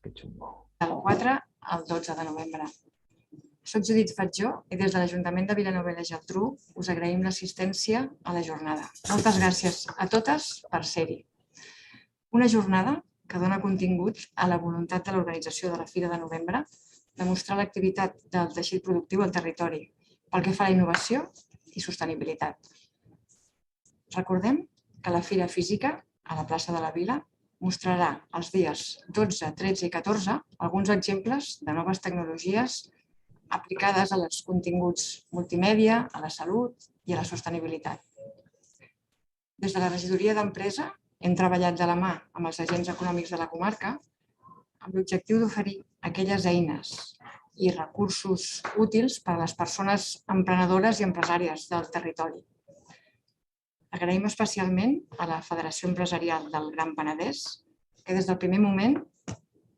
Que xungo. Del 4 al 12 de novembre. Soc Judit Fatjó i des de l'Ajuntament de Vilanova i la Geltrú us agraïm l'assistència a la jornada. Moltes gràcies a totes per ser-hi. Una jornada que dona contingut a la voluntat de l'organització de la Fira de Novembre de mostrar l'activitat del teixit productiu al territori pel que fa a la innovació i sostenibilitat. Recordem que la Fira Física, a la plaça de la Vila, mostrarà els dies 12, 13 i 14 alguns exemples de noves tecnologies aplicades als continguts multimèdia, a la salut i a la sostenibilitat. Des de la Regidoria d'Empresa hem treballat de la mà amb els agents econòmics de la comarca amb l'objectiu d'oferir aquelles eines i recursos útils per a les persones emprenedores i empresàries del territori. Agraïm especialment a la Federació Empresarial del Gran Penedès, que des del primer moment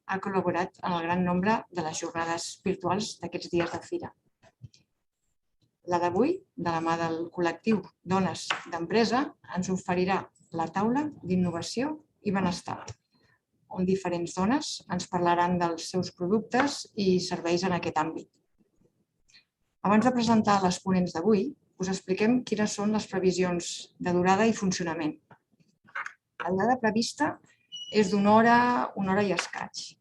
ha col·laborat en el gran nombre de les jornades virtuals d'aquests dies de fira. La d'avui, de la mà del col·lectiu Dones d'Empresa, ens oferirà la taula d'innovació i benestar, on diferents dones ens parlaran dels seus productes i serveis en aquest àmbit. Abans de presentar les ponents d'avui, us expliquem quines són les previsions de durada i funcionament. La durada prevista és d'una hora i escaig.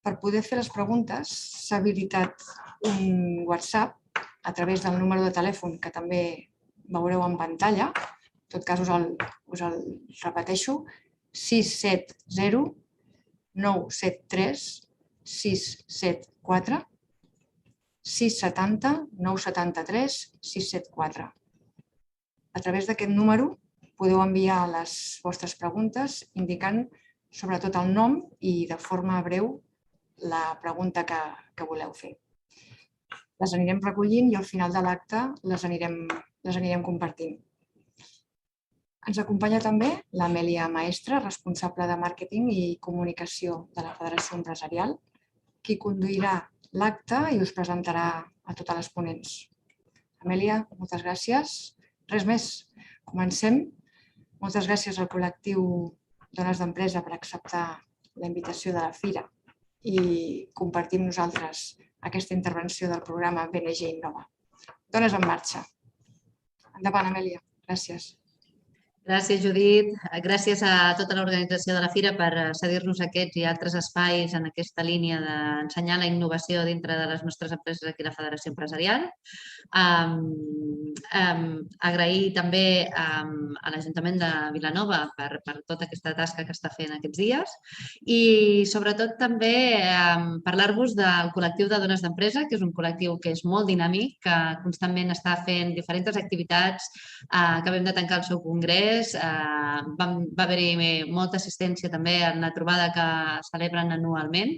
Per poder fer les preguntes s'ha habilitat un WhatsApp a través del número de telèfon que també veureu en pantalla. En tot cas us el repeteixo, 670 973 674 670 973 674. A través d'aquest número podeu enviar les vostres preguntes indicant sobretot el nom i de forma breu la pregunta que voleu fer. Les anirem recollint i al final de l'acte les anirem compartint. Ens acompanya també l'Amèlia Maestre, responsable de màrqueting i comunicació de la Federació Empresarial, qui conduirà l'acte i us presentarà a totes les ponents. Amèlia, moltes gràcies. Res més, comencem. Moltes gràcies al col·lectiu Dones d'Empresa per acceptar la invitació de la Fira i compartir amb nosaltres aquesta intervenció del programa BNG Innova. Dones en marxa. Endavant, Amèlia. Gràcies. Gràcies, Judit. Gràcies a tota l'organització de la Fira per cedir-nos aquests i altres espais en aquesta línia d'ensenyar la innovació dintre de les nostres empreses aquí a la Federació Empresarial. Agrair també a l'Ajuntament de Vilanova per tota aquesta tasca que està fent aquests dies i sobretot també parlar-vos del col·lectiu de Dones d'Empresa, que és un col·lectiu que és molt dinàmic, que constantment està fent diferents activitats. Acabem de tancar el seu congrés. Va haver-hi molta assistència també en la trobada que celebren anualment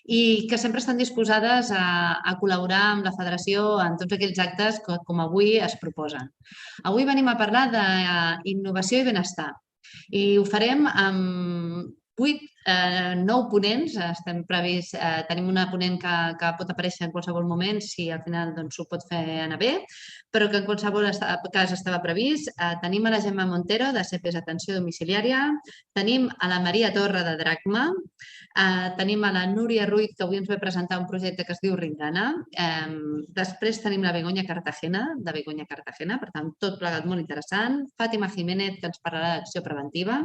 i que sempre estan disposades a col·laborar amb la federació en tots aquells actes que, com avui, es proposen. Avui venim a parlar d'innovació i benestar i ho farem amb 9 ponents. Estem previst, tenim una ponent que pot aparèixer en qualsevol moment si al final s'ho pot fer anar bé, però que en qualsevol cas estava previst. Tenim a la Gemma Montero, de CEPES Atenció Domiciliària, tenim a la Maria Torra, de Dracma, tenim a la Núria Ruiz, que avui ens ve a presentar un projecte que es diu Rindana. Després tenim la Begoña Cartagena, de Begoña Cartagena, per tant, tot plegat molt interessant. Fàtima Jiménez, que ens parlarà d'acció preventiva.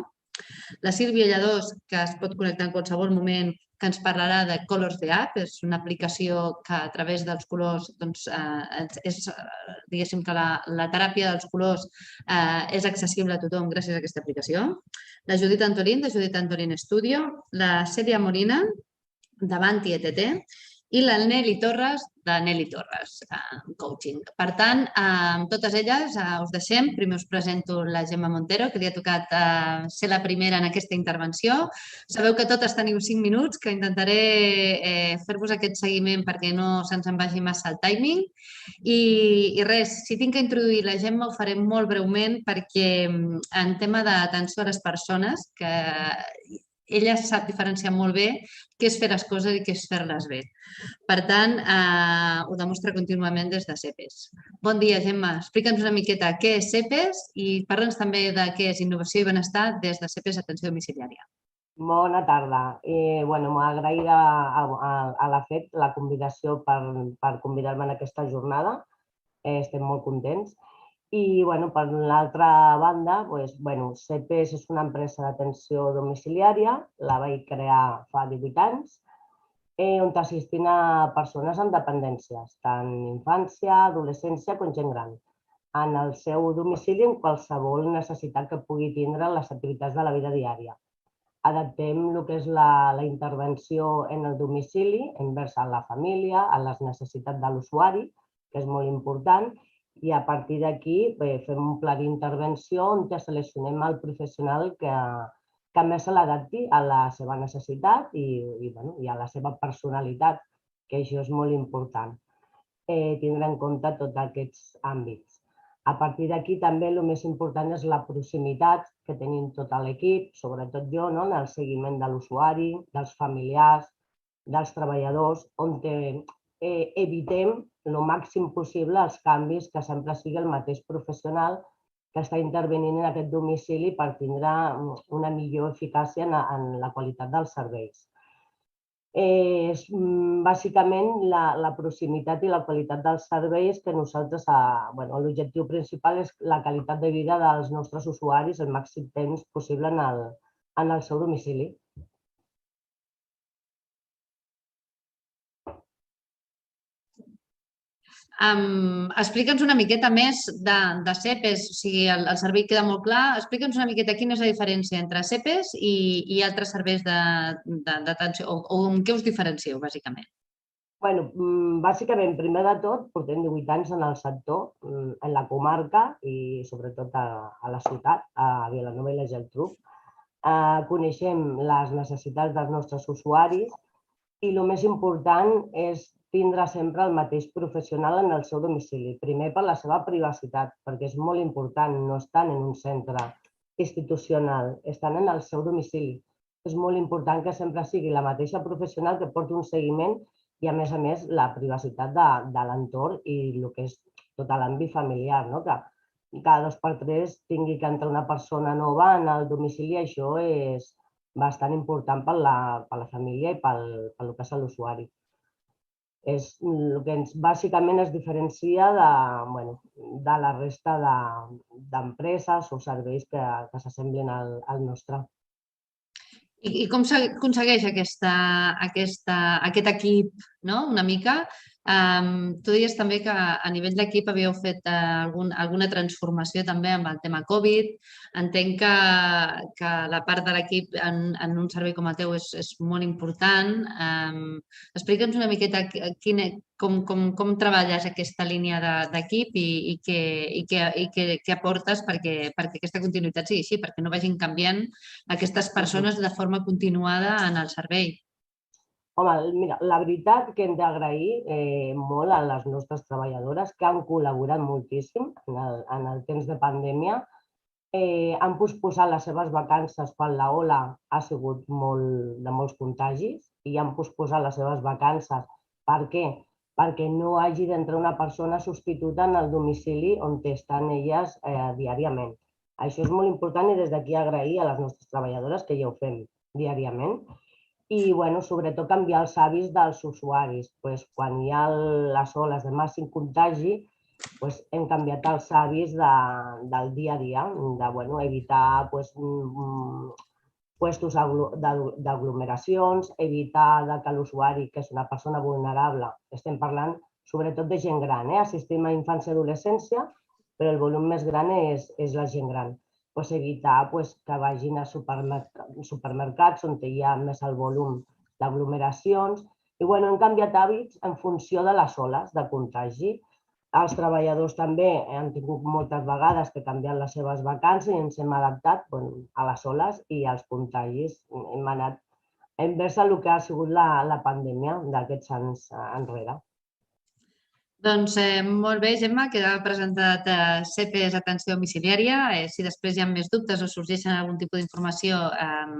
La Sílvia Lladós, que es pot connectar en qualsevol moment, que ens parlarà de Colors the App. És una aplicació que a través dels colors, diguéssim que la teràpia dels colors és accessible a tothom gràcies a aquesta aplicació. La Judit Antolín, de Judit Antolín Studio. La Cèlia Molina, de Vanti ETT. I la Nelly Torres, de Nelly Torres Coaching. Per tant, amb totes elles us deixem. Primer us presento la Gemma Montero, que li ha tocat ser la primera en aquesta intervenció. Sabeu que totes teniu 5 minuts, que intentaré fer-vos aquest seguiment perquè no se'ns en vagi massa el timing. I res, si tinc que introduir la Gemma ho faré molt breument perquè en tema d'atenció a les persones, que ella sap diferenciar molt bé què és fer les coses i què és fer-les bé. Per tant, ho demostra contínuament des de CEPES. Bon dia, Gemma. Explica'ns una miqueta què és CEPES i parla'ns també de què és innovació i benestar des de CEPES Atenció Domiciliària. Bona tarda. M'agrair a la FED la convidació per convidar-me en aquesta jornada. Estem molt contents. I per l'altra banda, CEPES és una empresa d'atenció domiciliària, la vaig crear fa 18 anys, on assistim a persones amb dependències, tant infància, adolescència com gent gran, en el seu domicili en qualsevol necessitat que pugui tindre en les activitats de la vida diària. Adaptem el que és la intervenció en el domicili envers a la família, a les necessitats de l'usuari, que és molt important, i a partir d'aquí fem un pla d'intervenció on seleccionem el professional que més se l'adapti a la seva necessitat i a la seva personalitat, que això és molt important, tindre en compte tots aquests àmbits. A partir d'aquí també el més important és la proximitat que tenim tot l'equip, sobretot jo, en el seguiment de l'usuari, dels familiars, dels treballadors, on evitem el màxim possible els canvis, que sempre sigui el mateix professional que està intervenint en aquest domicili per tindre una millor eficàcia en la qualitat dels serveis. És bàsicament la proximitat i la qualitat dels serveis que nosaltres, l'objectiu principal és la qualitat de vida dels nostres usuaris el màxim temps possible en el seu domicili. Explica'ns una miqueta més de CEPES, o sigui, el servei queda molt clar. Explica'ns una miqueta quina és la diferència entre CEPES i altres serveis d'atenció, o en què us diferencieu, bàsicament. Bàsicament, primer de tot, portem 18 anys en el sector, en la comarca i sobretot a la ciutat, a Vilanova i la Geltrú. Coneixem les necessitats dels nostres usuaris i el més important és tindre sempre el mateix professional en el seu domicili. Primer, per la seva privacitat, perquè és molt important, no estan en un centre institucional, estan en el seu domicili. És molt important que sempre sigui la mateixa professional que porti un seguiment i, a més, la privacitat de l'entorn i el que és tot l'àmbit familiar, que cada 2 per 3 tingui que entrar una persona nova en el domicili. Això és bastant important per la família i pel que és l'usuari. És el que bàsicament es diferencia de la resta d'empreses o serveis que s'assemblin al nostre. I com s'aconsegueix aquest equip, una mica? Tu deies també que a nivell d'equip havíeu fet alguna transformació també amb el tema Covid. Entenc que la part de l'equip en un servei com el teu és molt important. Explica'ns una miqueta com treballes aquesta línia d'equip i què aportes perquè aquesta continuïtat sigui així, perquè no vagin canviant aquestes persones de forma continuada en el servei. Home, mira, la veritat que hem d'agrair molt a les nostres treballadores que han col·laborat moltíssim en el temps de pandèmia. Han posposat les seves vacances quan l'ola ha sigut de molts contagis i han posposat les seves vacances. Per què? Perquè no hagi d'entrar una persona substituta en el domicili on estan elles diàriament. Això és molt important i des d'aquí agrair a les nostres treballadores que ja ho fem diàriament. I, sobretot, canviar els hàbits dels usuaris. Quan hi ha les oles de màxim contagi, hem canviat els hàbits del dia a dia, d'evitar puestos d'aglomeracions, evitar que l'usuari, que és una persona vulnerable, estem parlant sobretot de gent gran, assistim a infància i adolescència, però el volum més gran és la gent gran. Evitar que vagin a supermercats on hi ha més el volum d'aglomeracions. I hem canviat hàbits en funció de les oles de contagi. Els treballadors també han tingut moltes vegades que canviar les seves vacances i ens hem adaptat a les oles i als contagis. Hem anat envers el que ha sigut la pandèmia d'aquests anys enrere. Doncs molt bé, Gemma, queda presentat CEPES Atenció Domiciliària. Si després hi ha més dubtes o sorgeixen algun tipus d'informació,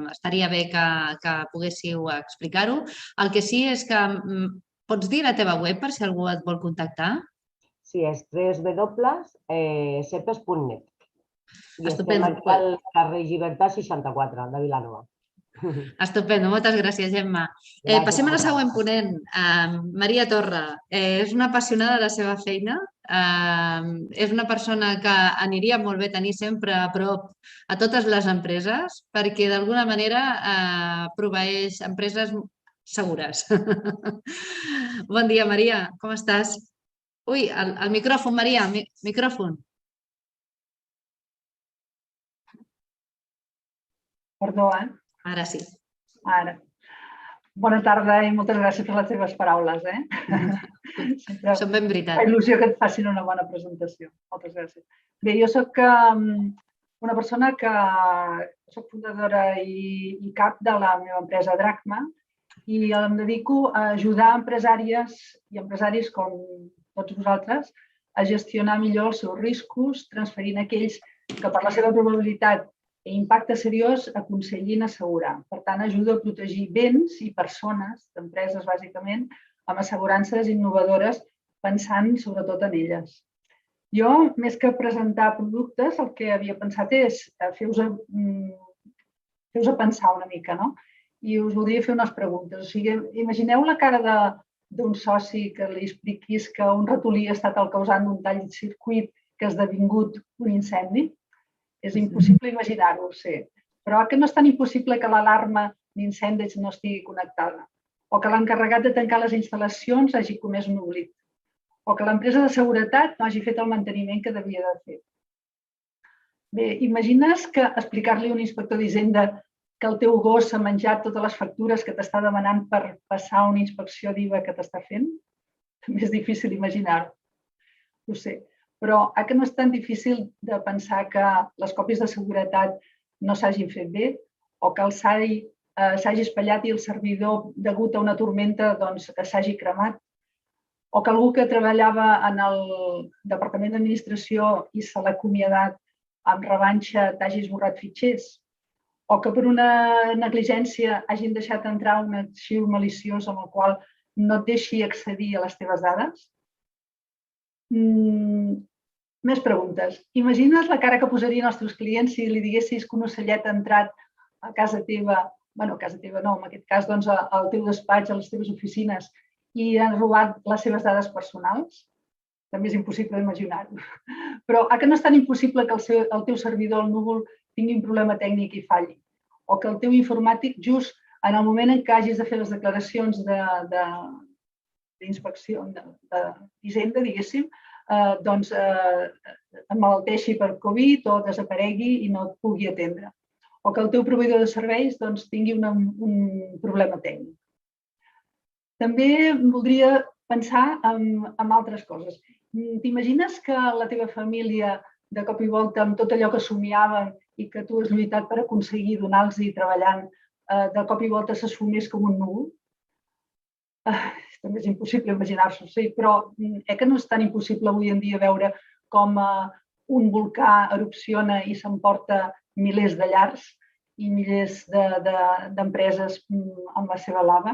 estaria bé que poguéssiu explicar-ho. El que sí és que pots dir la teva web per si algú et vol contactar? Sí, és www.cepes.net. I estem Estupendo. aquí al carrer Llibertat 64 de Vilanova. Estupendo, moltes gràcies, Gemma. Gràcies Passem a la a següent vosaltres. ponent. Maria Torra és una apassionada de la seva feina. És una persona que aniria molt bé tenir sempre a prop a totes les empreses perquè d'alguna manera proveeix empreses segures. Bon dia, Maria. Com estàs? Ui, el micròfon, Maria, micròfon. Perdó, Ara sí. Ara. Bona tarda i moltes gràcies per les teves paraules. Sempre Són ben fa veritat. il·lusió que et facin una bona presentació. Moltes gràcies. Bé, jo soc una persona que soc fundadora i cap de la meva empresa Drachma i em dedico a ajudar empresàries i empresaris com tots vosaltres a gestionar millor els seus riscos, transferint aquells que per la seva probabilitat i impacte seriós aconsellin assegurar. Per tant, ajuda a protegir béns i persones, d'empreses bàsicament, amb assegurances innovadores pensant sobretot en elles. Jo, més que presentar productes, el que havia pensat és fer-vos pensar una mica, no? I us voldria fer unes preguntes. O sigui, imagineu la cara d'un soci que li expliquis que un ratolí ha estat el causant d'un tall de circuit que ha esdevingut un incendi. És impossible imaginar-ho, sé. Però que no és tan impossible que l'alarma d'incendis no estigui connectada o que l'encarregat de tancar les instal·lacions hagi comès un oblit o que l'empresa de seguretat no hagi fet el manteniment que devia de fer. Bé, imagines que explicar-li a un inspector d'Hisenda que el teu gos s'ha menjat totes les factures que t'està demanant per passar una inspecció d'IVA que t'està fent? També és difícil imaginar-ho. Ho sé. Però que no és tan difícil de pensar que les còpies de seguretat no s'hagin fet bé o que el SAI s'hagi espatllat i el servidor, degut a una tormenta, s'hagi cremat o que algú que treballava en el Departament d'Administració i se l'ha acomiadat amb revanxa t'hagi esborrat fitxers o que per una negligència hagin deixat entrar un arxiu maliciós amb el qual no et deixi accedir a les teves dades? Més preguntes. Imagines la cara que posarien els teus clients si li diguessis que un ocellet ha entrat a casa teva, bueno, a casa teva no, en aquest cas al teu despatx, a les teves oficines i han robat les seves dades personals? També és impossible imaginar-ho. Però que no és tan impossible que el teu servidor al núvol tingui un problema tècnic i falli? O que el teu informàtic, just en el moment en què hagis de fer les declaracions d'inspecció d'Hisenda, diguéssim, emmalalteixi per Covid o desaparegui i no et pugui atendre. O que el teu proveïdor de serveis tingui un problema tècnic. També voldria pensar en altres coses. T'imagines que la teva família, de cop i volta, amb tot allò que somiaven i que tu has lluitat per aconseguir donar-los-hi treballant, de cop i volta s'esfumés com un núvol? També és impossible imaginar-s'ho, sí, però que no és tan impossible avui en dia veure com un volcà erupciona i s'emporta milers de llars i milers d'empreses amb la seva lava?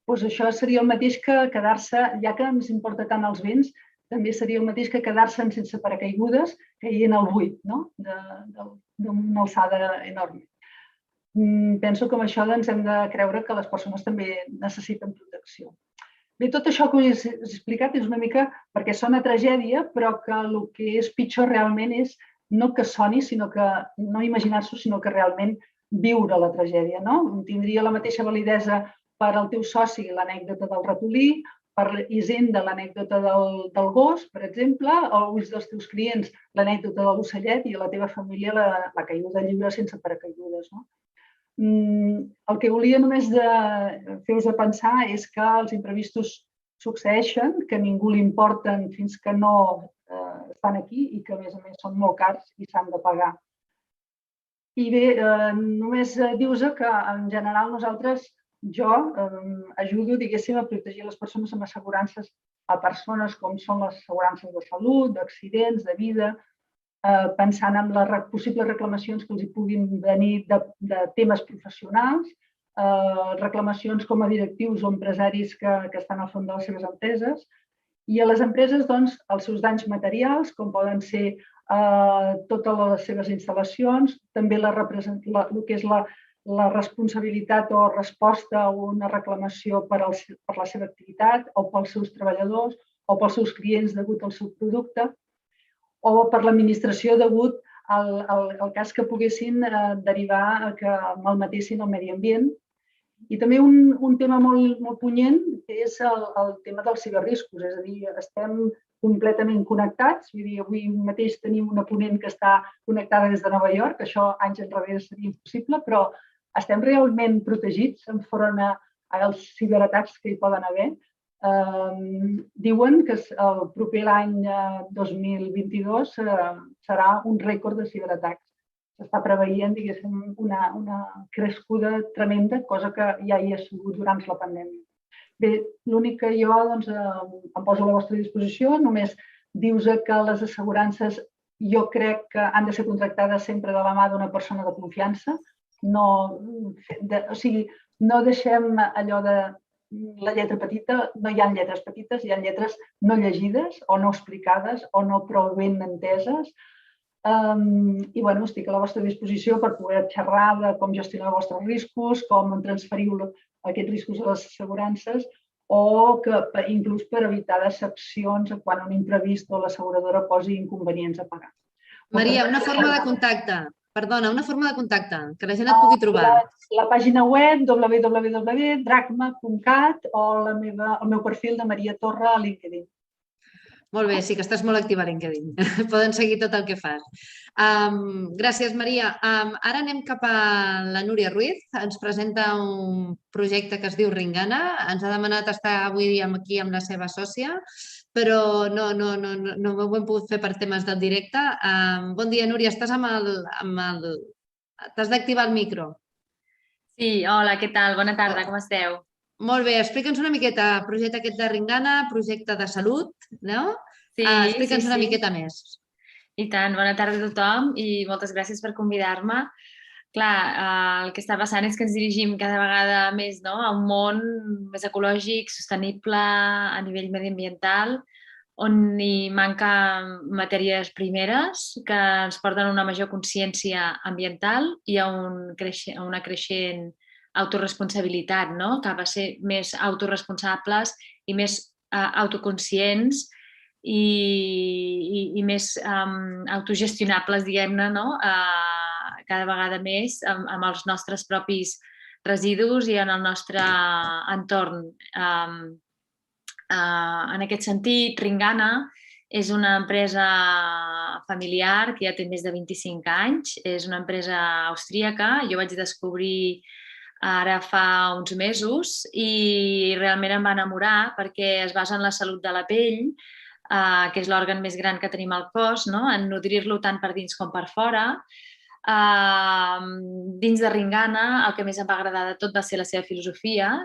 Doncs això seria el mateix que quedar-se, ja que ens importa tant els vents, també seria el mateix que quedar-se sense paracaigudes caient al buit, d'una alçada enorme. Penso que amb això hem de creure que les persones també necessiten protecció. Bé, tot això que us he explicat és una mica perquè sona tragèdia, però que el que és pitjor realment és no que soni, sinó que no imaginar-s'ho, sinó que realment viure la tragèdia. Tindria la mateixa validesa per al teu soci l'anècdota del ratolí, per Hisenda l'anècdota del gos, per exemple, o ulls dels teus clients l'anècdota de l'ocellet i a la teva família la caiguda lliure sense paracaigudes. El que volia només fer-vos pensar és que els imprevistos succeeixen, que a ningú li importen fins que no estan aquí i que, a més, són molt cars i s'han de pagar. I bé, només dir-vos que, en general, jo ajudo, diguéssim, a protegir les persones amb assegurances a persones com són les assegurances de salut, d'accidents, de vida, pensant en les possibles reclamacions que els hi puguin venir de temes professionals, reclamacions com a directius o empresaris que estan al front de les seves empreses, i a les empreses els seus danys materials, com poden ser totes les seves instal·lacions, també el que és la responsabilitat o resposta a una reclamació per la seva activitat o pels seus treballadors o pels seus clients degut al seu producte o per l'administració degut al cas que poguessin derivar a que malmetessin el medi ambient. I també un tema molt punyent és el tema dels ciberriscos, és a dir, estem completament connectats. Vull dir, avui mateix tenim una ponent que està connectada des de Nova York, això anys enrere seria impossible, però estem realment protegits enfront als ciberatacs que hi poden haver. Diuen que el proper l'any 2022 serà un rècord de ciberatacs. S'està preveient, diguéssim, una crescuda tremenda, cosa que ja hi ha sigut durant la pandèmia. Bé, l'únic que jo em poso a la vostra disposició, només dius que les assegurances jo crec que han de ser contractades sempre de la mà d'una persona de confiança. O sigui, no deixem allò de la lletra petita, no hi ha lletres petites, hi ha lletres no llegides o no explicades o no prou ben enteses. I bueno, estic a la vostra disposició per poder xerrar de com gestionar els vostres riscos, com transferiu aquests riscos a les assegurances o inclús per evitar decepcions quan un imprevist o l'asseguradora posi inconvenients a pagar. Maria, una forma de contacte. Perdona, una forma de contacte, que la gent et pugui trobar. La pàgina web www.dracma.cat o el meu perfil de Maria Torra a LinkedIn. Molt bé, sí que estàs molt activa a LinkedIn. Poden seguir tot el que fas. Gràcies, Maria. Ara anem cap a la Núria Ruiz. Ens presenta un projecte que es diu Ringana. Ens ha demanat estar avui aquí amb la seva sòcia, però no ho hem pogut fer per temes del directe. Bon dia, Núria. Estàs t'has d'activar el micro. Sí, hola, què tal? Bona tarda, com esteu? Molt bé, explica'ns una miqueta el projecte aquest de Ringana, projecte de salut, no? Sí, explica'ns una miqueta més. I tant, bona tarda a tothom i moltes gràcies per convidar-me. Clar, el que està passant és que ens dirigim cada vegada més a un món més ecològic, sostenible a nivell mediambiental, on hi manca matèries primeres que ens porten a una major consciència ambiental i a una creixent autoresponsabilitat, cap a ser més autoresponsables i més autoconscients i més autogestionables, diguem-ne, cada vegada més amb els nostres propis residus i en el nostre entorn. En aquest sentit, Ringana és una empresa familiar que ja té més de 25 anys. És una empresa austríaca. Jo vaig descobrir ara fa uns mesos i realment em va enamorar perquè es basa en la salut de la pell, que és l'òrgan més gran que tenim al cos, en nodrir-lo tant per dins com per fora. Dins de Ringana el que més em va agradar de tot va ser la seva filosofia,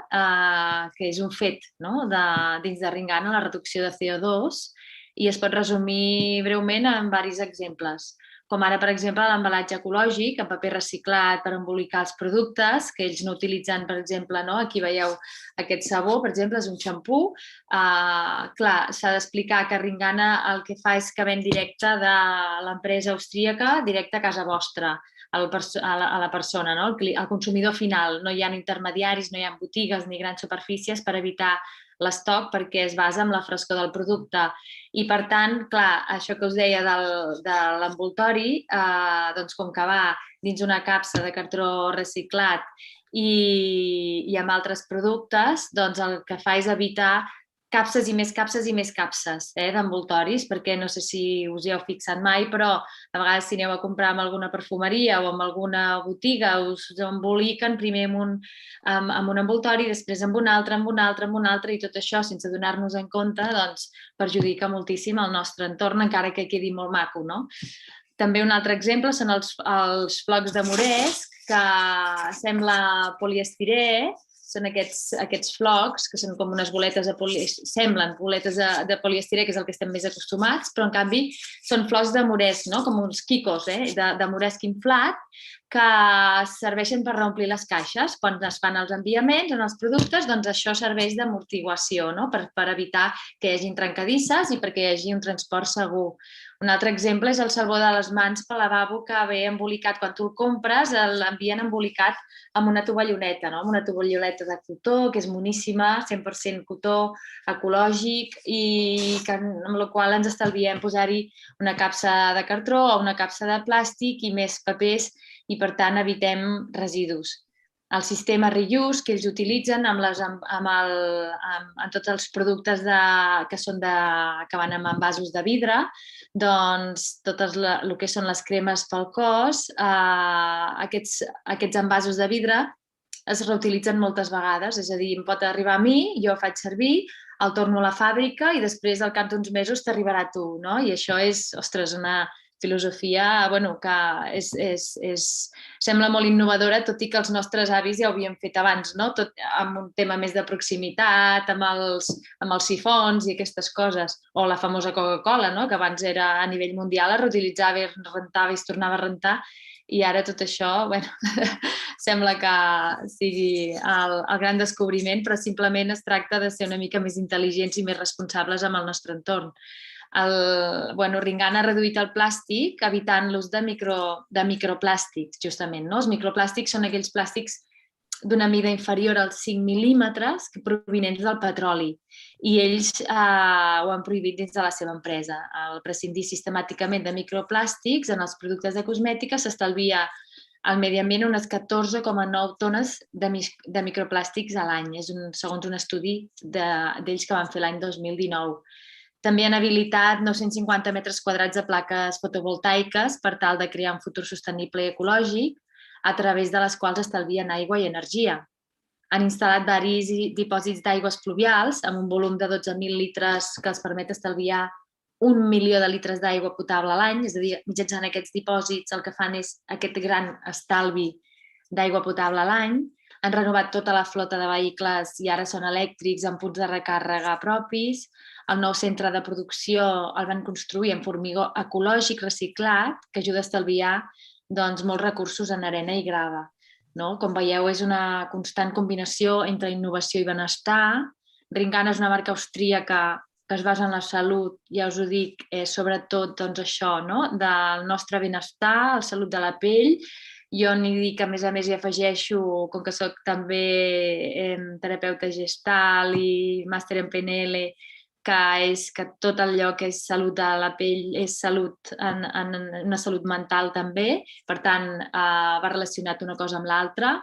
que és un fet dins de Ringana, la reducció de CO2, i es pot resumir breument en diversos exemples. Com ara, per exemple, l'embalatge ecològic en paper reciclat per embolicar els productes, que ells no utilitzen, per exemple, aquí veieu aquest sabó, per exemple, és un xampú. Clar, s'ha d'explicar que Ringana el que fa és que ven directe de l'empresa austríaca directe a casa vostra, a la persona, al consumidor final. No hi ha intermediaris, no hi ha botigues ni grans superfícies per evitar l'estoc perquè es basa en la frescor del producte. I, per tant, clar, això que us deia de l'envoltori, doncs com que va dins una capsa de cartró reciclat i amb altres productes, doncs el que fa és evitar capses i més capses i més capses d'envoltoris, perquè no sé si us hi heu fixat mai, però a vegades si aneu a comprar amb alguna perfumeria o amb alguna botiga us emboliquen primer amb un envoltori, després amb un altre, i tot això, sense donar-nos en compte, doncs perjudica moltíssim el nostre entorn, encara que quedi molt maco, no? També un altre exemple són els flocs de moresc, que sembla poliestirè. Són aquests flocs, que són com unes boletes semblen boletes de poliestirè, que és el que estem més acostumats, però en canvi són flocs de moresc, com uns quicos de moresc inflat, que serveixen per reomplir les caixes. Quan es fan els enviaments en els productes, doncs això serveix d'amortiguació, per evitar que hi hagi trencadisses i perquè hi hagi un transport segur. Un altre exemple és el sabó de les mans pel lavabo que ve embolicat. Quan tu el compres, l'envien embolicat amb una tovalloneta, no? Amb una tovalloneta de cotó, que és moníssima, 100% cotó, ecològic, i amb la qual ens estalviem posar-hi una capsa de cartró o una capsa de plàstic i més papers, i per tant evitem residus. El sistema reuse que ells utilitzen en tots els productes que van amb envasos de vidre, doncs tot el que són les cremes pel cos, aquests envasos de vidre es reutilitzen moltes vegades, és a dir, em pot arribar a mi, jo ho faig servir, el torno a la fàbrica i després al cap d'uns mesos t'arribarà a tu, no? I això és, ostres, una filosofia que sembla molt innovadora, tot i que els nostres avis ja ho havien fet abans, no? Tot amb un tema més de proximitat, amb els sifons i aquestes coses. O la famosa Coca-Cola, no? Que abans era a nivell mundial, es reutilitzava i es rentava i es tornava a rentar, i ara tot això, sembla que sigui el gran descobriment, però simplement es tracta de ser una mica més intel·ligents i més responsables amb el nostre entorn. Ringana ha reduït el plàstic evitant l'ús de microplàstics, justament. Els microplàstics són aquells plàstics d'una mida inferior als 5 mil·límetres provinents del petroli, i ells ho han prohibit dins de la seva empresa. Al prescindir sistemàticament de microplàstics en els productes de cosmètica s'estalvia al medi ambient unes 14,9 tones de microplàstics a l'any, segons un estudi d'ells que van fer l'any 2019. També han habilitat 950 metres quadrats de plaques fotovoltaiques per tal de crear un futur sostenible i ecològic, a través de les quals estalvien aigua i energia. Han instal·lat varis dipòsits d'aigües pluvials amb un volum de 12.000 litres que els permet estalviar 1 milió de litres d'aigua potable a l'any, és a dir, mitjançant aquests dipòsits el que fan és aquest gran estalvi d'aigua potable a l'any. Han renovat tota la flota de vehicles i ara són elèctrics amb punts de recàrrega propis. El nou centre de producció el van construir amb formigó ecològic reciclat, que ajuda a estalviar molts recursos en arena i grava. Com veieu, és una constant combinació entre innovació i benestar. Ringana és una marca austríaca que es basa en la salut, ja us ho dic, sobretot això, del nostre benestar, la salut de la pell. Jo n'hi dic, a més hi afegeixo, com que soc també terapeuta gestal i màster en PNL, que és que tot allò que és salut de la pell és salut en una salut mental també. Per tant, va relacionat una cosa amb l'altra.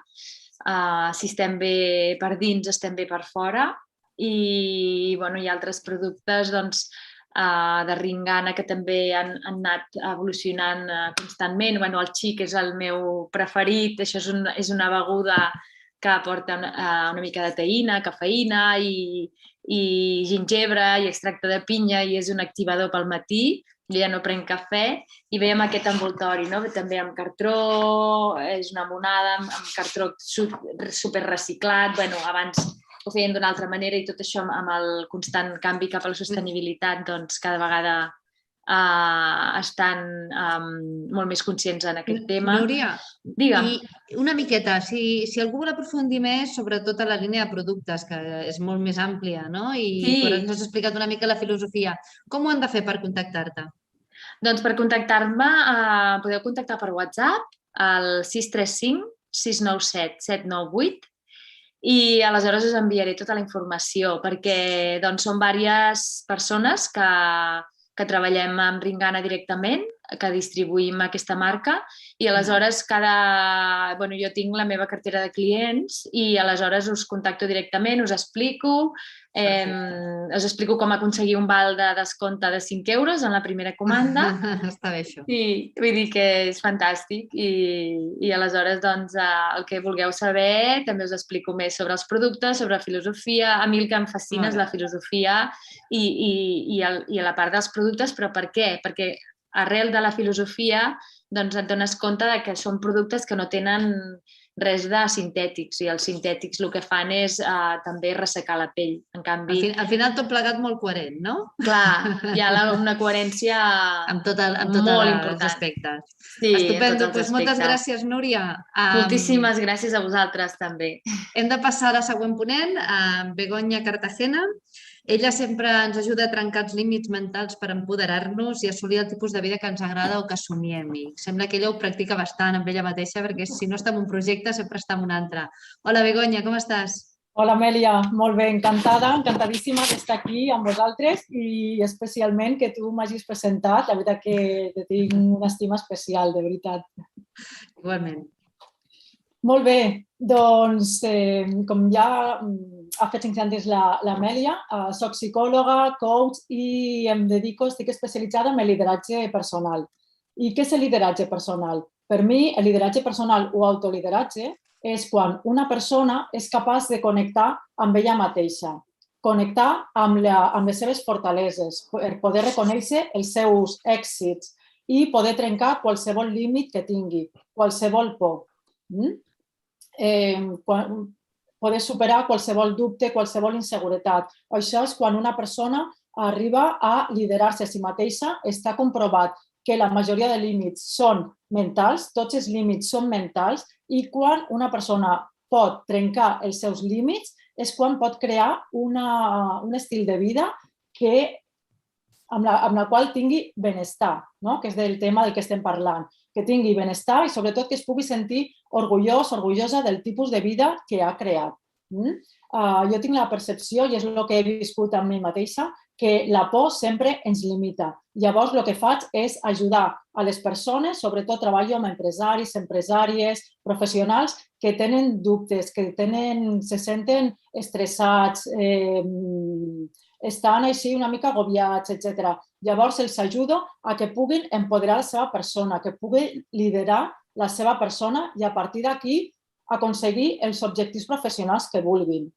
Si estem bé per dins, estem bé per fora. I hi ha altres productes de Ringana que també han anat evolucionant constantment. El xic és el meu preferit. Això és una beguda que porta una mica de teïna, cafeïna i gingebre i extracte de pinya, i és un activador pel matí. Jo ja no prenc cafè, i ve amb aquest envoltori, també amb cartró, és una monada amb cartró super reciclat. Abans ho feien d'una altra manera, i tot això amb el constant canvi cap a la sostenibilitat, cada vegada estan molt més conscients en aquest tema. Núria, digue'm. I una miqueta, si algú vol aprofundir més sobre tota la línia de productes, que és molt més àmplia, no? I ens has explicat una mica la filosofia. Com ho han de fer per contactar-te? Doncs per contactar-me podeu contactar per WhatsApp al 635 697 798, i aleshores us enviaré tota la informació, perquè som diverses persones que treballem amb Ringana directament, que distribuïm aquesta marca, i aleshores jo tinc la meva cartera de clients i aleshores us contacto directament, us explico com aconseguir un val de descompte de 5 euros en la primera comanda. Està bé això. Sí, vull dir que és fantàstic, i aleshores el que vulgueu saber també us explico més sobre els productes, sobre la filosofia. A mi el que em fascina és la filosofia i la part dels productes, però per què? Perquè arrel de la filosofia et dones compte que són productes que no tenen res de sintètics, i els sintètics el que fan és també ressecar la pell. En canvi... Al final tot plegat molt coherent, no? Clar, hi ha una coherència amb tots els aspectes. Sí, estupendo, doncs moltes gràcies, Núria. Moltíssimes gràcies a vosaltres també. Hem de passar a la següent ponent, a Begoña Cartagena, Ella sempre ens ajuda a trencar els límits mentals per empoderar-nos i assolir el tipus de vida que ens agrada o que somiem. I sembla que ella ho practica bastant amb ella mateixa, perquè si no està en un projecte sempre està en un altre. Hola, Begoña, com estàs? Hola, Amèlia. Molt bé, encantada, encantadíssima d'estar aquí amb vosaltres i especialment que tu m'hagis presentat. La veritat que te tinc una estima especial, de veritat. Igualment. Molt bé, doncs, com ja ha fet 5 anys l'Amèlia, soc psicòloga, coach i estic especialitzada en el lideratge personal. I què és el lideratge personal? Per mi, el lideratge personal o autolideratge és quan una persona és capaç de connectar amb ella mateixa, connectar amb les seves fortaleses, per poder reconèixer els seus èxits i poder trencar qualsevol límit que tingui, qualsevol por. Poder superar qualsevol dubte, qualsevol inseguretat. Això és quan una persona arriba a liderar-se a si mateixa. Està comprovat que la majoria de límits són mentals, tots els límits són mentals, i quan una persona pot trencar els seus límits és quan pot crear un estil de vida amb la qual tingui benestar, que és del tema del que estem parlant, que tingui benestar i sobretot que es pugui sentir orgullós, orgullosa del tipus de vida que ha creat. Jo tinc la percepció, i és el que he viscut amb mi mateixa, que la por sempre ens limita. Llavors, el que faig és ajudar a les persones, sobretot treballo amb empresaris, empresàries, professionals que tenen dubtes, que se senten estressats, estan així una mica agobiats, etc. Llavors, els ajudo a que puguin empoderar la seva persona, que puguin liderar la seva persona i a partir d'aquí aconseguir els objectius professionals que vulguin.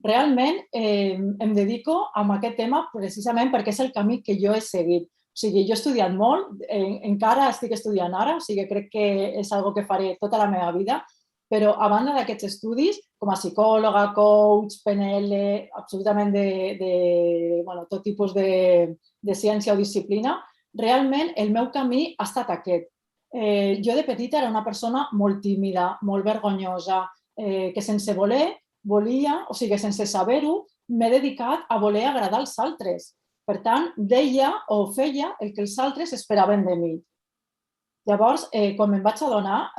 Realment em dedico a aquest tema precisament perquè és el camí que jo he seguit. O sigui, jo he estudiat molt, encara estic estudiant ara, o sigui, crec que és una cosa que faré tota la meva vida, però a banda d'aquests estudis, com a psicòloga, coach, PNL, absolutament de tot tipus de ciència o disciplina, realment el meu camí ha estat aquest. Jo de petita era una persona molt tímida, molt vergonyosa, que sense voler volia, o sigui, sense saber-ho, m'he dedicat a voler agradar als altres. Per tant, deia o feia el que els altres esperaven de mi. Llavors, quan me'n vaig adonar,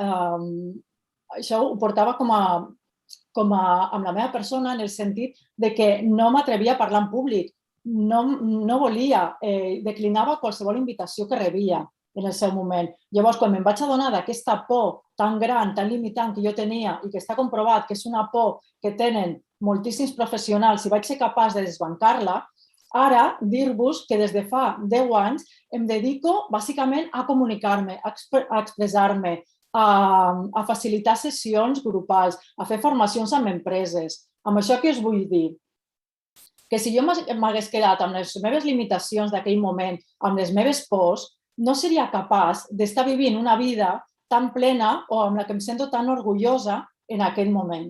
això ho portava com amb la meva persona en el sentit de que no m'atrevia a parlar en públic, no volia, declinava qualsevol invitació que rebia en el seu moment. Llavors, quan me'n vaig adonar d'aquesta por tan gran, tan limitant que jo tenia i que està comprovat que és una por que tenen moltíssims professionals i vaig ser capaç de desbancar-la, ara dir-vos que des de fa 10 anys em dedico bàsicament a comunicar-me, a expressar-me, a facilitar sessions grupals, a fer formacions amb empreses. Amb això què us vull dir? Que si jo m'hagués quedat amb les meves limitacions d'aquell moment, amb les meves pors, no seria capaç d'estar vivint una vida tan plena o amb la que em sento tan orgullosa en aquell moment.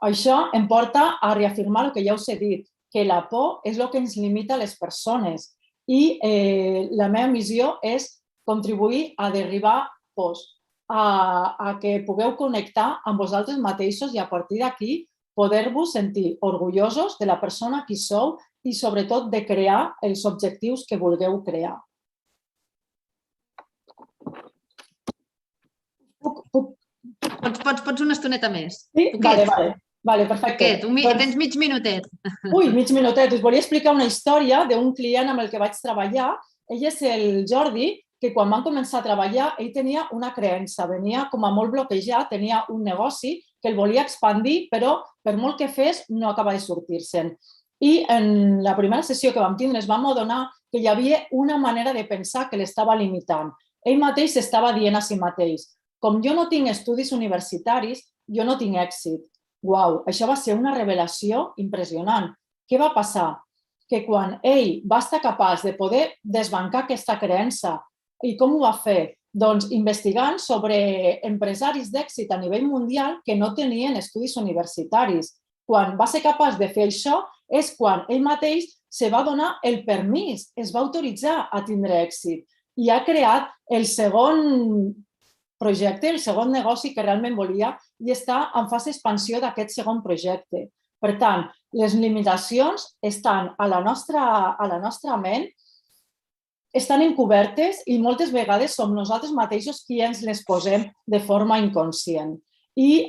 Això em porta a reafirmar el que ja us he dit, que la por és el que ens limita a les persones i la meva missió és contribuir a derribar pors, a que pugueu connectar amb vosaltres mateixos i a partir d'aquí poder-vos sentir orgullosos de la persona que sou i sobretot de crear els objectius que vulgueu crear. Pots una estoneta més. Sí? Vale, perfecte. Tens mig minutet. Ui, mig minutet. Us volia explicar una història d'un client amb el que vaig treballar. Ell és el Jordi, que quan van començar a treballar, ell tenia una creença, venia com a molt bloquejat, tenia un negoci que el volia expandir, però per molt que fes no acaba de sortir-se'n. I en la primera sessió que vam tindre es vam adonar que hi havia una manera de pensar que l'estava limitant. Ell mateix s'estava dient a si mateix: com jo no tinc estudis universitaris, jo no tinc èxit. Uau, això va ser una revelació impressionant. Què va passar? Que quan ell va estar capaç de poder desbancar aquesta creença, i com ho va fer? Doncs investigant sobre empresaris d'èxit a nivell mundial que no tenien estudis universitaris. Quan va ser capaç de fer això és quan ell mateix se va donar el permís, es va autoritzar a tindre èxit i ha creat el segon projecte, el segon negoci que realment volia i està en fase d'expansió d'aquest segon projecte. Per tant, les limitacions estan a la nostra ment, estan encobertes i moltes vegades som nosaltres mateixos qui ens les posem de forma inconscient. I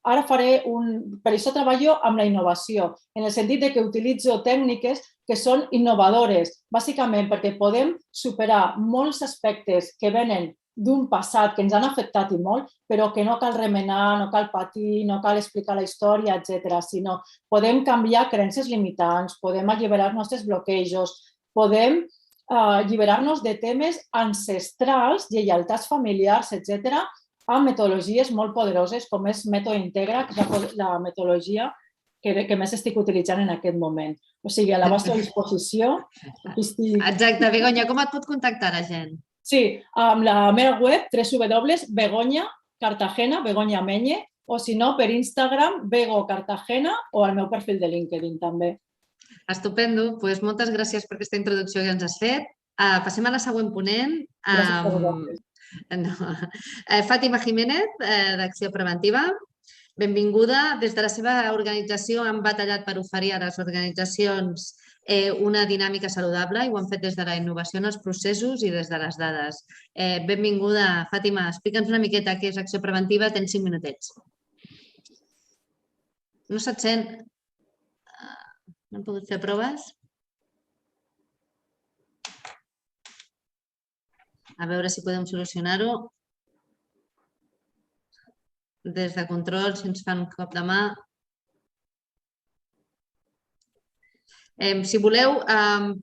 ara per això treballo amb la innovació, en el sentit que utilitzo tècniques que són innovadores, bàsicament perquè podem superar molts aspectes que venen d'un passat que ens han afectat i molt, però que no cal remenar, no cal patir, no cal explicar la història, etc., sinó podem canviar creences limitants, podem alliberar els nostres bloquejos, podem alliberar-nos de temes ancestrals, lleialtats familiars, etc., amb metodologies molt poderoses com és Mètode Integra, que és la metodologia que més estic utilitzant en aquest moment. O sigui, a la vostra disposició. Exacte. Begoña, com et pot contactar la gent? Sí, amb la meva web, www.begoña.cartagena, Begoña Meñe, o si no, per Instagram, Bego Cartagena, o al meu perfil de LinkedIn també. Estupendo. Doncs moltes gràcies per aquesta introducció que ens has fet. Passem a la següent ponent. Gràcies a vosaltres. Fàtima Jiménez, d'Acció Preventiva. Benvinguda. Des de la seva organització han batallat per oferir a les organitzacions una dinàmica saludable i ho han fet des de la innovació en els processos i des de les dades. Benvinguda, Fàtima. Explica'ns una miqueta què és Acció Preventiva. Tens 5 minutets. No se't sent? No hem pogut fer proves? A veure si podem solucionar-ho. Des de control, si ens fan un cop de mà. Si voleu,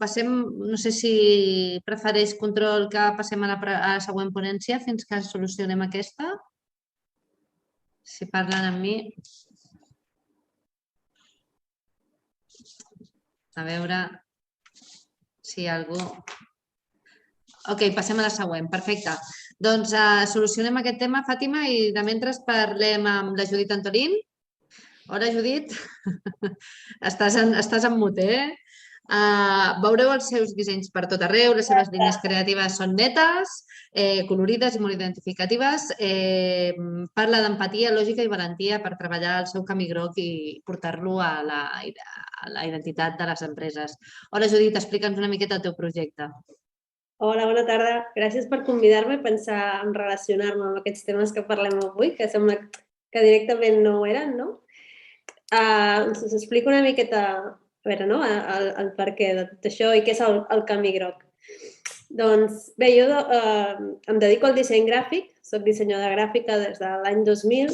passem, no sé si prefereix control que passem a la següent ponència fins que solucionem aquesta. Si parlen amb mi. A veure si hi ha algú. Ok, passem a la següent. Perfecte. Doncs solucionem aquest tema, Fàtima, i de mentre parlem amb la Judit Antolín. Hola, Judit. Estàs en mute, Veureu els seus dissenys per tot arreu, les seves línies creatives són netes, colorides i molt identificatives. Parla d'empatia, lògica i valentia per treballar el seu camí groc i portar-lo a la identitat de les empreses. Hola, Judit, explica'ns una miqueta el teu projecte. Hola, bona tarda. Gràcies per convidar-me a pensar en relacionar-me amb aquests temes que parlem avui, que sembla que directament no ho eren, no? Us explico una miqueta el perquè de tot això i què és el camí groc. Doncs bé, jo em dedico al disseny gràfic, soc dissenyadora gràfica des de l'any 2000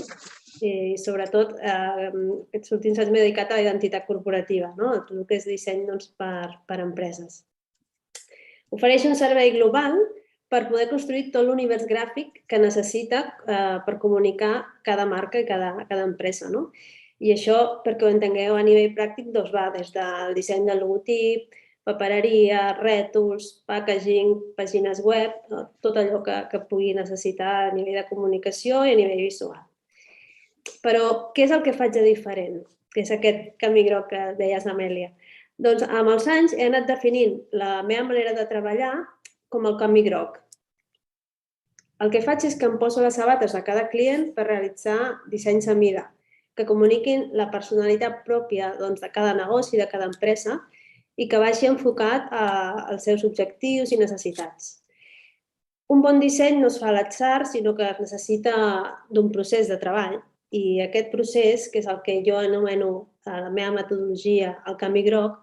i sobretot aquests últims anys m'he dedicat a la identitat corporativa, a tot el que és disseny per empreses. Ofereix un servei global per poder construir tot l'univers gràfic que necessita per comunicar cada marca i cada empresa. I això, perquè ho entengueu a nivell pràctic, va des del disseny del logotip, papereria, rètols, packaging, pàgines web, tot allò que pugui necessitar a nivell de comunicació i a nivell visual. Però què és el que faig de diferent? Que és aquest camí groc que deies, Amèlia. Doncs amb els anys he anat definint la meva manera de treballar com el camí groc. El que faig és que em poso les sabates de cada client per realitzar dissenys a mida, que comuniquin la personalitat pròpia de cada negoci, de cada empresa, i que vagi enfocat als seus objectius i necessitats. Un bon disseny no es fa a l'atzar, sinó que necessita d'un procés de treball. I aquest procés, que és el que jo anomeno la meva metodologia, el camí groc,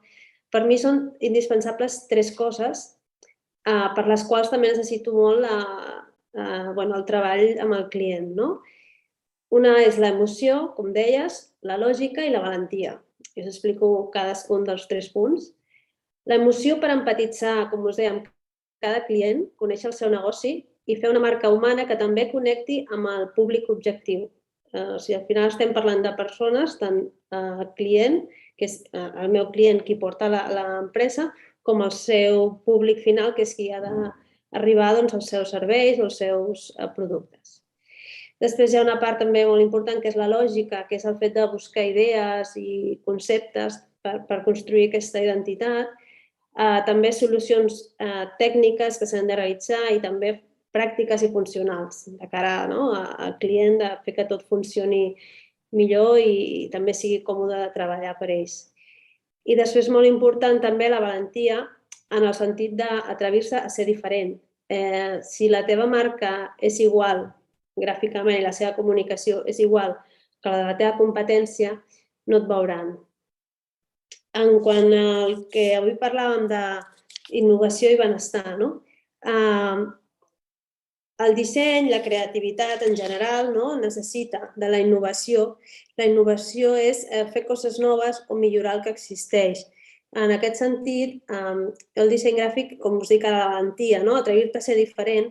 per mi són indispensables 3 coses per les quals també necessito molt el treball amb el client. Una és l'emoció, com deies, la lògica i la valentia. Us explico cadascun dels 3 punts. L'emoció per empatitzar, com us deia, amb cada client, conèixer el seu negoci i fer una marca humana que també connecti amb el públic objectiu. Al final estem parlant de persones, tant el client, que és el meu client qui porta l'empresa, com el seu públic final, que és qui ha d'arribar als seus serveis o als seus productes. Després hi ha una part també molt important que és la lògica, que és el fet de buscar idees i conceptes per construir aquesta identitat. També solucions tècniques que s'han de realitzar i també pràctiques i funcionals de cara al client, de fer que tot funcioni millor i també sigui còmode de treballar per ells. I després, molt important també la valentia en el sentit d'atrevir-se a ser diferent. Si la teva marca és igual gràficament i la seva comunicació és igual que la de la teva competència, no et veuran. En quant al que avui parlàvem d'innovació i benestar, el disseny, la creativitat en general necessita de la innovació. La innovació és fer coses noves o millorar el que existeix. En aquest sentit, el disseny gràfic, com us dic, a la valentia, atrevir-te a ser diferent,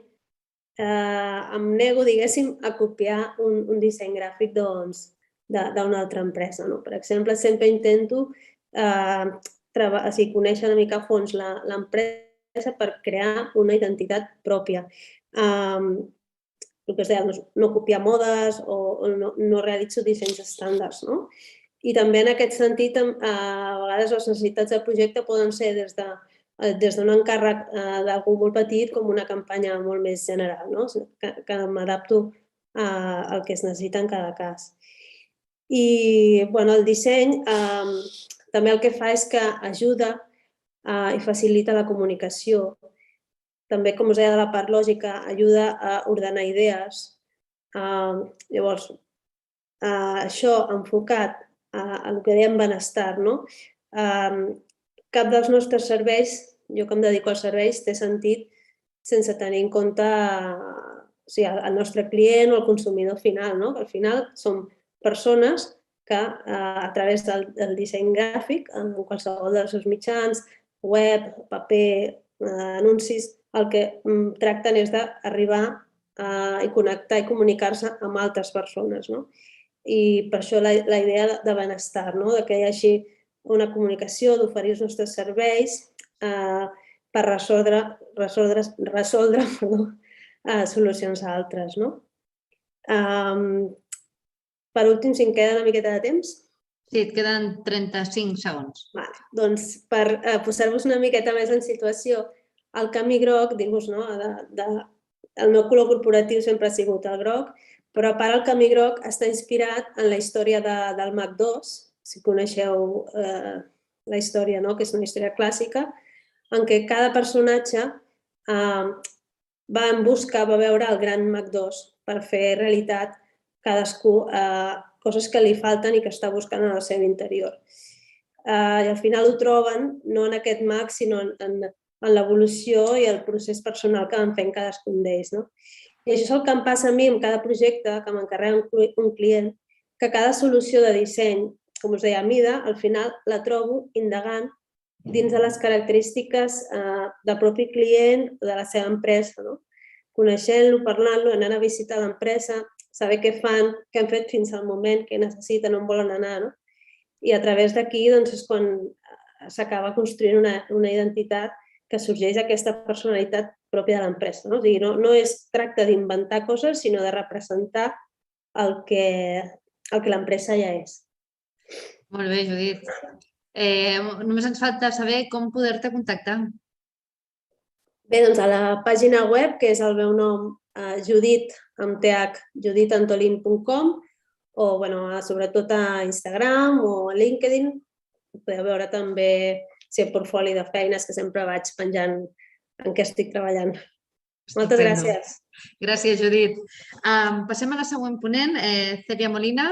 em nego, diguéssim, a copiar un disseny gràfic d'una altra empresa. Per exemple, sempre intento conèixer una mica a fons l'empresa per crear una identitat pròpia. El que es deia, no copiar modes o no realitzo dissenys estàndards. I també en aquest sentit, a vegades les necessitats del projecte poden ser des d'un encàrrec d'algú molt petit com una campanya molt més general, que m'adapto al que es necessita en cada cas. I el disseny també el que fa és que ajuda i facilita la comunicació. També, com us deia, de la part lògica, ajuda a ordenar idees. Llavors, això enfocat a el que dèiem benestar, cap dels nostres serveis, jo que em dedico als serveis, té sentit sense tenir en compte el nostre client o el consumidor final. Al final som persones que a través del disseny gràfic, en qualsevol dels seus mitjans, web, paper, anuncis, el que tracten és d'arribar i connectar i comunicar-se amb altres persones. I per això la idea de benestar, de que hi hagi una comunicació, d'oferir els nostres serveis per resoldre solucions a altres. Per últim, si em queda una miqueta de temps. Sí, et queden 35 segons. Doncs per posar-vos una miqueta més en situació, el camí groc, dir-vos, el meu color corporatiu sempre ha sigut el groc, però a part el camí groc està inspirat en la història del Mac 2, si coneixeu la història, que és una història clàssica, en què cada personatge va veure el gran Mac 2 per fer realitat cadascú coses que li falten i que està buscant en el seu interior. I al final ho troben no en aquest Mac, sinó en l'evolució i el procés personal que van fent cadascun d'ells. I això és el que em passa a mi amb cada projecte que m'encarrega un client, que cada solució de disseny, com us deia, a mida, al final la trobo indagant dins de les característiques del propi client o de la seva empresa. Coneixent-lo, parlant-lo, anant a visitar l'empresa, saber què fan, què han fet fins al moment, què necessiten, on volen anar. I a través d'aquí és quan s'acaba construint una identitat que sorgeix aquesta personalitat pròpia de l'empresa. No es tracta d'inventar coses, sinó de representar el que l'empresa ja és. Molt bé, Judit. Només ens falta saber com poder-te contactar. Bé, doncs a la pàgina web, que és el meu nom, Judit, amb TH, juditantolin.com, o sobretot a Instagram o a LinkedIn. Podeu veure també el portfoli de feines que sempre vaig penjant en què estic treballant. Moltes gràcies. Gràcies, Judit. Passem a la següent ponent, Celia Molina.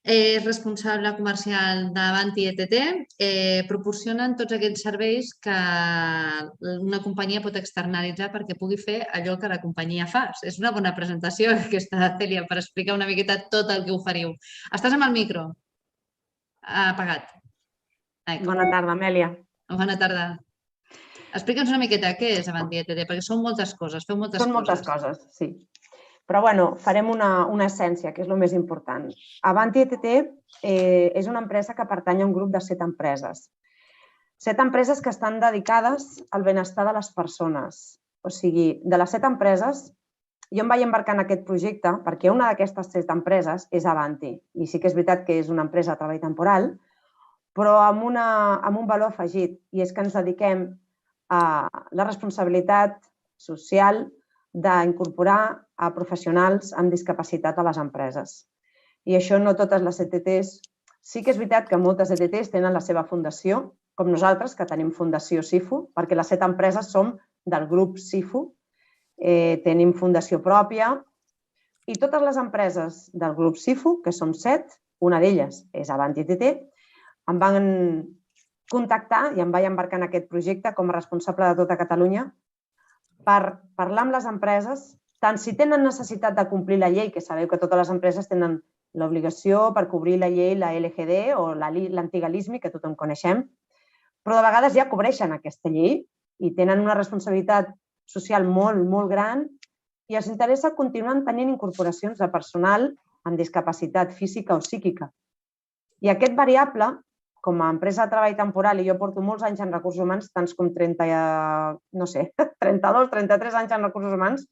És responsable comercial d'Avanti ETT. Proporcionen tots aquells serveis que una companyia pot externalitzar perquè pugui fer allò que la companyia fa. És una bona presentació aquesta, Celia, per explicar una miqueta tot el que oferiu. Estàs amb el micro? Apagat. Bona tarda, Amèlia. Bona tarda. Explica'ns una miqueta què és Avanti ETT, perquè són moltes coses, feu moltes coses. Són moltes coses, sí. Però farem una essència, que és el més important. Avanti ETT és una empresa que pertany a un grup de 7 empreses. 7 empreses que estan dedicades al benestar de les persones. O sigui, de les 7 empreses, jo em vaig embarcar en aquest projecte perquè una d'aquestes 7 empreses és Avanti. I sí que és veritat que és una empresa de treball temporal, però amb un valor afegit, i és que ens dediquem a la responsabilitat social d'incorporar a professionals amb discapacitat a les empreses. i això no totes les ETTs. Sí que és veritat que moltes ETTs tenen la seva fundació, com nosaltres, que tenim Fundació SIFU, perquè les 7 empreses som del grup SIFU, tenim fundació pròpia, i totes les empreses del grup SIFU, que som 7, una d'elles és Avanti TT, em van contactar i em vaig embarcar en aquest projecte com a responsable de tota Catalunya per parlar amb les empreses, tant si tenen necessitat de complir la llei, que sabeu que totes les empreses tenen l'obligació per cobrir la llei, la LGD o l'antiga LISMI, que tothom coneixem, però de vegades ja cobreixen aquesta llei i tenen una responsabilitat social molt, molt gran i els interessa continuar tenint incorporacions de personal amb discapacitat física o psíquica. I aquest variable, com a empresa de treball temporal, i jo porto molts anys en recursos humans, tants com 32, 33 anys en recursos humans,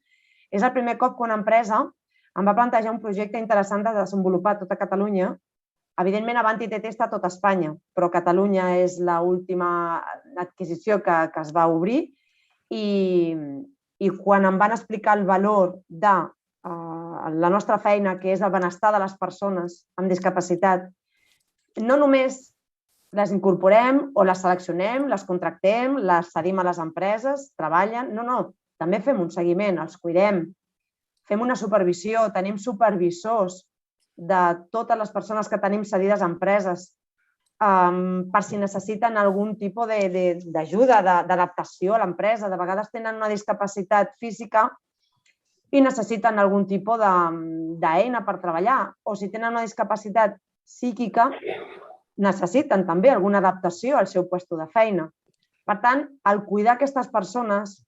és el primer cop que una empresa em va plantejar un projecte interessant de desenvolupar a tota Catalunya. Evidentment, Avanti TT està a tota Espanya, però Catalunya és l'última adquisició que es va obrir i quan em van explicar el valor de la nostra feina, que és el benestar de les persones amb discapacitat, no només les incorporem o les seleccionem, les contractem, les cedim a les empreses, treballen, no, també fem un seguiment, els cuidem, fem una supervisió, tenim supervisors de totes les persones que tenim cedides a empreses per si necessiten algun tipus d'ajuda, d'adaptació a l'empresa. De vegades tenen una discapacitat física i necessiten algun tipus d'eina per treballar. O si tenen una discapacitat psíquica, necessiten també alguna adaptació al seu lloc de feina. Per tant, el cuidar aquestes persones,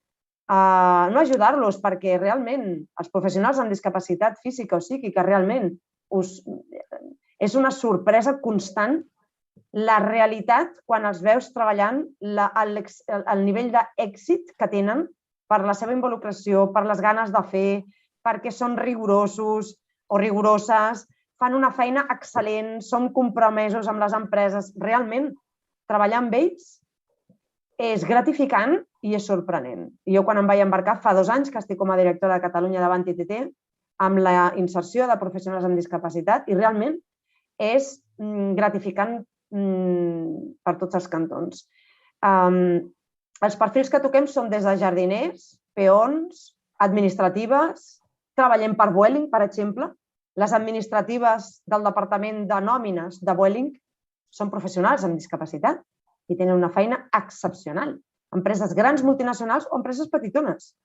no ajudar-los, perquè realment els professionals amb discapacitat física o psíquica realment és una sorpresa constant la realitat quan els veus treballant, el nivell d'èxit que tenen per la seva involucració, per les ganes de fer, perquè són rigorosos o rigoroses, fan una feina excel·lent, som compromesos amb les empreses. Realment, treballar amb ells és gratificant i és sorprenent. Jo quan em vaig embarcar, fa 2 anys que estic com a directora de Catalunya d'Avanti TT, amb la inserció de professionals amb discapacitat, i realment és gratificant per tots els cantons. Els perfils que toquem són des de jardiners, peons, administratives, treballem per Vueling, per exemple. Les administratives del departament de nòmines de Vueling són professionals amb discapacitat i tenen una feina excepcional. Empreses grans multinacionals o empreses petitones.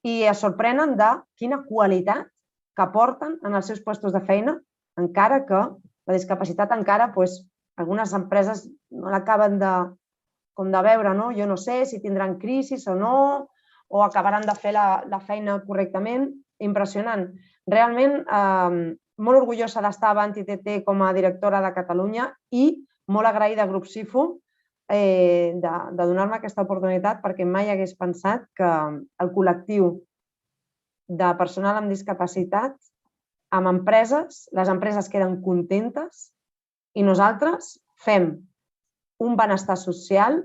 I es sorprenen de quina qualitat que aporten en els seus llocs de feina, encara que la discapacitat encara, algunes empreses no l'acaben de veure, jo no sé si tindran crisi o no, o acabaran de fer la feina correctament. Impressionant. Realment, molt orgullosa d'estar a Avanti TT com a directora de Catalunya i molt agraïda al grup SIFU de donar-me aquesta oportunitat, perquè mai hagués pensat que el col·lectiu de personal amb discapacitat, amb empreses, les empreses queden contentes i nosaltres fem un benestar social,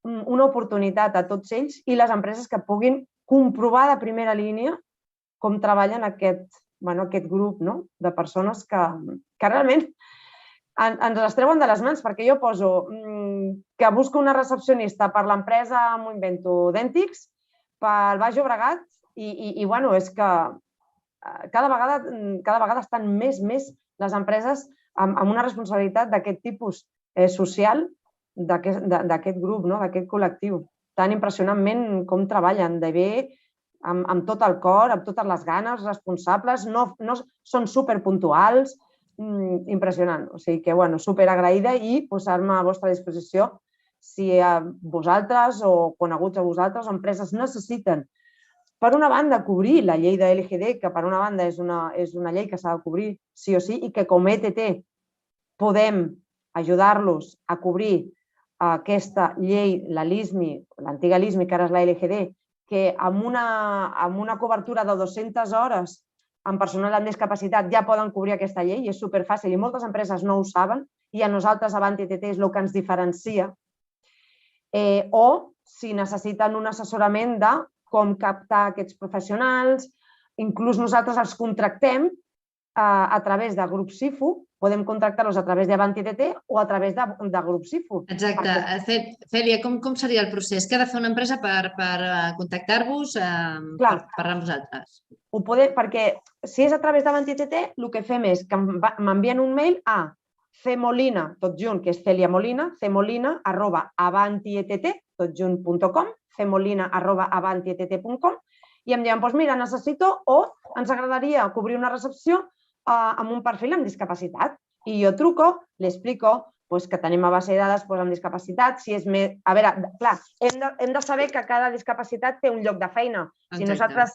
una oportunitat a tots ells i les empreses que puguin comprovar de primera línia com treballen aquest grup de persones que realment ens les treuen de les mans, perquè jo poso que busco una recepcionista per l'empresa, m'ho invento, Dentix, pel Baix Llobregat, i és que cada vegada estan més les empreses amb una responsabilitat d'aquest tipus social d'aquest grup, d'aquest col·lectiu. Tan impressionantment com treballen, de bé, amb tot el cor, amb totes les ganes, responsables, són superpuntuals, impressionant. O sigui que, superagraïda i posar-me a vostra disposició si vosaltres o coneguts a vosaltres o empreses necessiten, per una banda, cobrir la llei de LGD, que per una banda és una llei que s'ha de cobrir sí o sí i que com a ETT podem ajudar-los a cobrir aquesta llei, la LISMI, l'antiga LISMI, que ara és la LGD, que amb una cobertura de 200 hores amb personal amb discapacitat ja poden cobrir aquesta llei i és superfàcil i moltes empreses no ho saben i a nosaltres Avanti TT és el que ens diferencia. O si necessiten un assessorament de com captar aquests professionals, inclús nosaltres els contractem a través de Grup Sifu, podem contractar-los a través d'Avanti TT o a través de Grup Sifu. Exacte. Cèlia, com seria el procés? Què ha de fer una empresa per contactar-vos, per parlar amb vosaltres? Perquè si és a través d'Avanti TT, el que fem és que m'envien un mail a cmolina, tot junt, que és Cèlia Molina, cmolina@avantittt.com, cmolina@avantittt.com, i em diuen, doncs mira, necessito o ens agradaria cobrir una recepció amb un perfil amb discapacitat. I jo truco, li explico que tenim a base de dades amb discapacitat, si és més... A veure, clar, hem de saber que cada discapacitat té un lloc de feina. Si nosaltres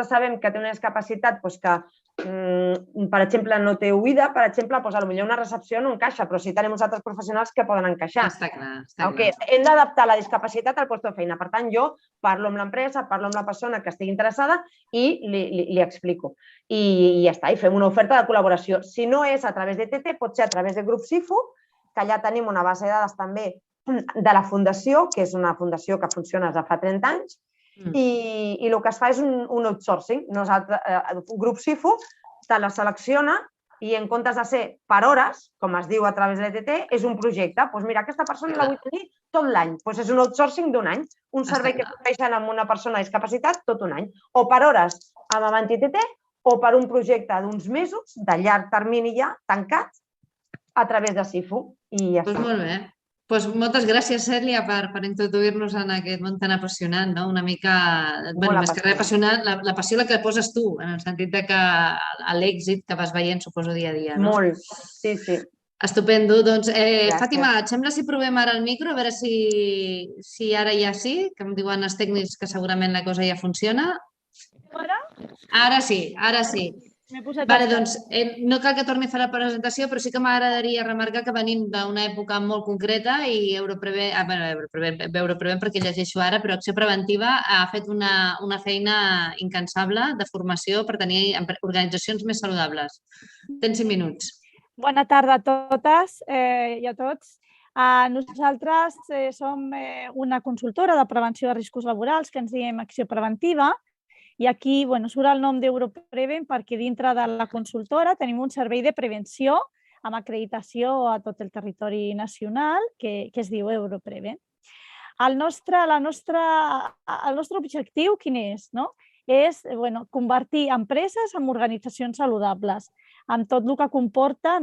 sabem que té una discapacitat que, per exemple, no té oïda, per exemple, potser una recepció no encaixa, però sí tenim uns altres professionals que poden encaixar. Està clar. Hem d'adaptar la discapacitat al lloc de feina. Per tant, jo parlo amb l'empresa, parlo amb la persona que estigui interessada i li explico. I ja està, i fem una oferta de col·laboració. Si no és a través de TT, pot ser a través de Grup Sifu, que allà tenim una base de dades també de la fundació, que és una fundació que funciona des de fa 30 anys, i el que es fa és un outsourcing. Grup Sifu te la selecciona i en comptes de ser per hores, com es diu a través de l'ETT, és un projecte. Doncs mira, aquesta persona la vull tenir tot l'any. Doncs és un outsourcing d'un any. Un servei que cobreixen amb una persona amb discapacitat tot un any. O per hores amb Avanti TT o per un projecte d'uns mesos, de llarg termini ja, tancat, a través de Sifu. I ja està. Molt bé. Moltes gràcies, Cèlia, per introduir-nos en aquest món tan apassionant, una mica, més que res apassionant, la passió la que poses tu, en el sentit que l'èxit que vas veient, suposo, dia a dia. Molt, sí. Estupendo. Doncs, Fàtima, et sembla si provem ara el micro, a veure si ara ja sí, que em diuen els tècnics que segurament la cosa ja funciona. Ara sí. Vale, doncs, no cal que torni a fer la presentació, però sí que m'agradaria remarcar que venim d'una època molt concreta i Europrevent perquè llegeixo ara, però Acció Preventiva ha fet una feina incansable de formació per tenir organitzacions més saludables. Tens 5 minuts. Bona tarda a totes i a tots. Nosaltres som una consultora de prevenció de riscos laborals que ens diem Acció Preventiva. I aquí surt el nom d'Europrevent perquè dintre de la consultora tenim un servei de prevenció amb acreditació a tot el territori nacional que es diu Europrevent. El nostre objectiu quin és? És convertir empreses en organitzacions saludables, amb tot el que comporta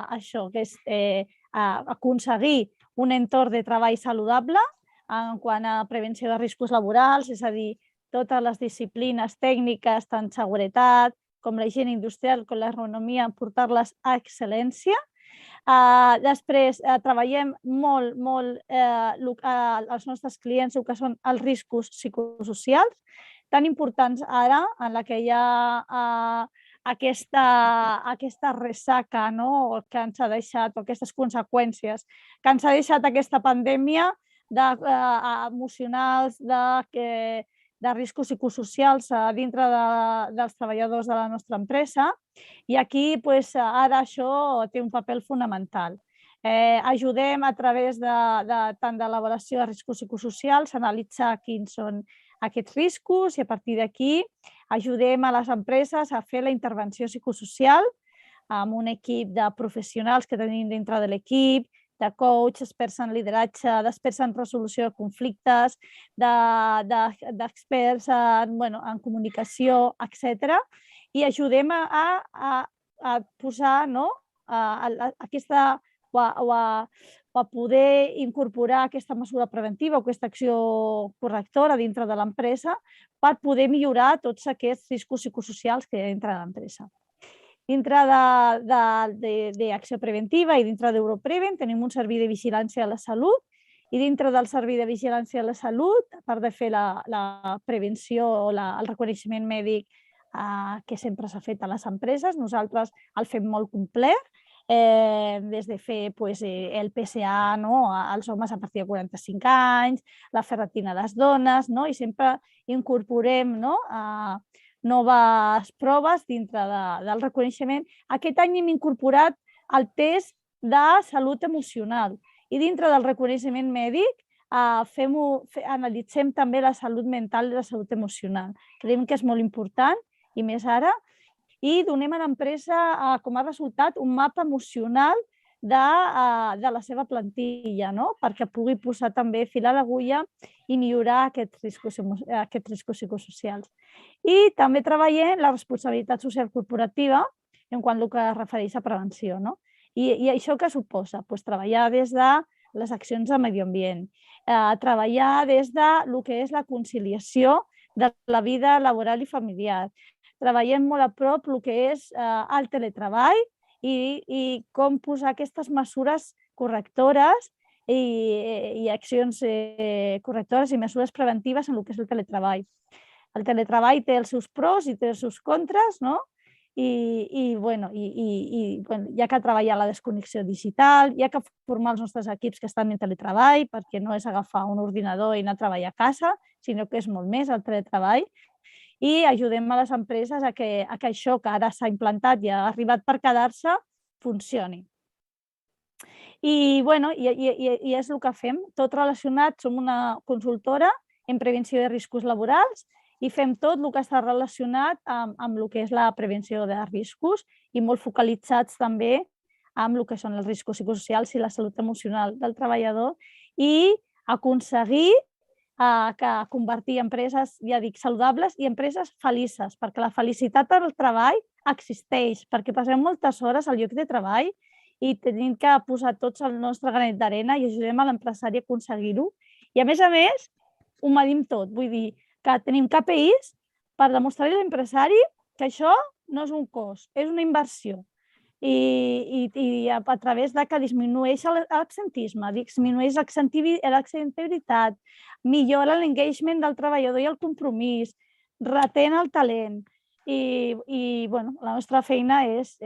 això, que és aconseguir un entorn de treball saludable en quant a prevenció de riscos laborals, és a dir, totes les disciplines tècniques, tant seguretat com la higiene industrial, com l'agronomia, portar-les a excel·lència. Després treballem molt els nostres clients el que són els riscos psicosocials, tan importants ara en la que hi ha aquesta ressaca que ens ha deixat, o aquestes conseqüències que ens ha deixat aquesta pandèmia emocionals, de riscos psicosocials dintre dels treballadors de la nostra empresa, i aquí ara això té un paper fonamental. Ajudem a través tant d'elaboració de riscos psicosocials a analitzar quins són aquests riscos i a partir d'aquí ajudem a les empreses a fer la intervenció psicosocial amb un equip de professionals que tenim dintre de l'equip, de coach, experts en lideratge, d'experts en resolució de conflictes, d'experts en comunicació, etc. I ajudem a posar aquesta o a poder incorporar aquesta mesura preventiva o aquesta acció correctora dintre de l'empresa per poder millorar tots aquests riscos psicosocials que hi ha dintre de l'empresa. Dintre d'Acció Preventiva i dintre d'Europrevent tenim un servei de vigilància a la salut i dintre del servei de vigilància a la salut, a part de fer la prevenció o el reconeixement mèdic que sempre s'ha fet a les empreses, nosaltres el fem molt complet, des de fer el PSA als homes a partir de 45 anys, la ferretina a les dones, i sempre incorporem noves proves dintre del reconeixement. Aquest any hem incorporat el test de salut emocional i dintre del reconeixement mèdic analitzem també la salut mental i la salut emocional. Creiem que és molt important i més ara. i donem a l'empresa com a resultat un mapa emocional de la seva plantilla, perquè pugui posar també fil a l'agulla i millorar aquests riscos psicosocials. I també treballem la responsabilitat social corporativa en quant al que es refereix a prevenció. I això què suposa? Treballar des de les accions de medi ambient, treballar des del que és la conciliació de la vida laboral i familiar. Treballem molt a prop el que és el teletreball i com posar aquestes mesures correctores i accions correctores i mesures preventives en el que és el teletreball. El teletreball té els seus pros i té els seus contres, i hi ha que treballar la desconnexió digital, hi ha que formar els nostres equips que estan en teletreball, perquè no és agafar un ordinador i anar a treballar a casa, sinó que és molt més el teletreball, i ajudem a les empreses a que això que ara s'ha implantat i ha arribat per quedar-se funcioni. I és el que fem, tot relacionat, som una consultora en prevenció de riscos laborals i fem tot el que està relacionat amb el que és la prevenció de riscos i molt focalitzats també amb el que són els riscos psicosocials i la salut emocional del treballador i aconseguir convertir empreses, ja dic, saludables i empreses felices, perquè la felicitat al treball existeix, perquè passem moltes hores al lloc de treball i tenim que posar tots el nostre granet d'arena i ajudem a l'empresari a aconseguir-ho. I a més, ho medim tot, vull dir que tenim KPIs per demostrar-li a l'empresari que això no és un cost, és una inversió. I a través de que disminueix l'absentisme, disminueix l'accessibilitat, millora l'engagement del treballador i el compromís, retén el talent. I la nostra feina és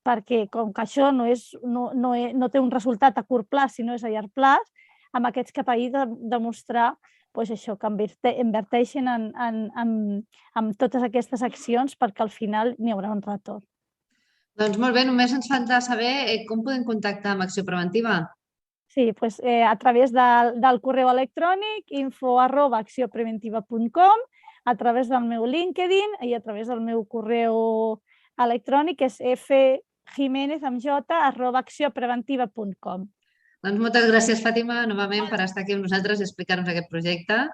perquè, com que això no té un resultat a curt plaç, sinó és a llarg plaç, amb aquests KPIs demostrar això, que inverteixen en totes aquestes accions perquè al final n'hi haurà un retorn. Doncs molt bé, només ens falta saber com podem contactar amb Acció Preventiva. Sí, a través del correu electrònic info@accionpreventiva.com, a través del meu LinkedIn i a través del meu correu electrònic, que és fjimenez@accionpreventiva.com. Doncs moltes gràcies, Fàtima, novament per estar aquí amb nosaltres i explicar-nos aquest projecte.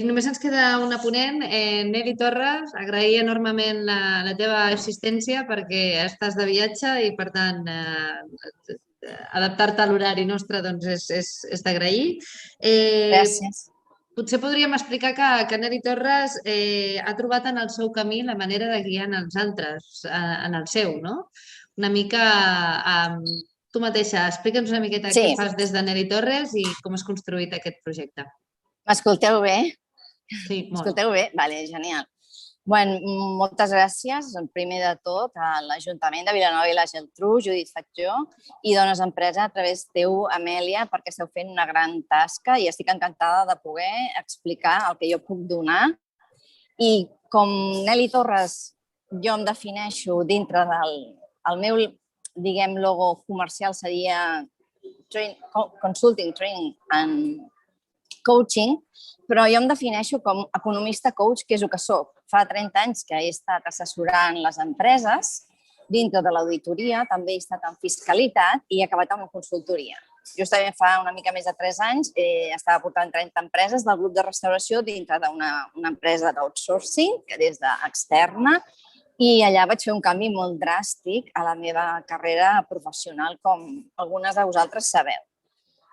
Només ens queda una ponent, Nelly Torres, agrair enormement la teva assistència perquè estàs de viatge i, per tant, adaptar-te a l'horari nostre és d'agrair. Gràcies. Potser podríem explicar que Nelly Torres ha trobat en el seu camí la manera de guiar els altres en el seu, no? Una mica, tu mateixa, explica'ns una miqueta què fas des de Nelly Torres i com has construït aquest projecte. M'escolteu bé? Sí, molt. M'escolteu bé? Vale, genial. Moltes gràcies, primer de tot, a l'Ajuntament de Vilanova i la Geltrú, Judit Fatjó, i Dones Empresa a través teu, Amèlia, perquè esteu fent una gran tasca i estic encantada de poder explicar el que jo puc donar. I com Nelly Torres, jo em defineixo dintre del meu, diguem, logo comercial seria Consulting, Training and Coaching, però jo em defineixo com economista coach, que és el que soc. Fa 30 anys que he estat assessorant les empreses dintre de l'auditoria, també he estat en fiscalitat i he acabat amb consultoria. Justament fa una mica més de 3 anys estava portant 30 empreses del grup de restauració dintre d'una empresa d'outsourcing, que és externa, i allà vaig fer un canvi molt dràstic a la meva carrera professional, com algunes de vosaltres sabeu.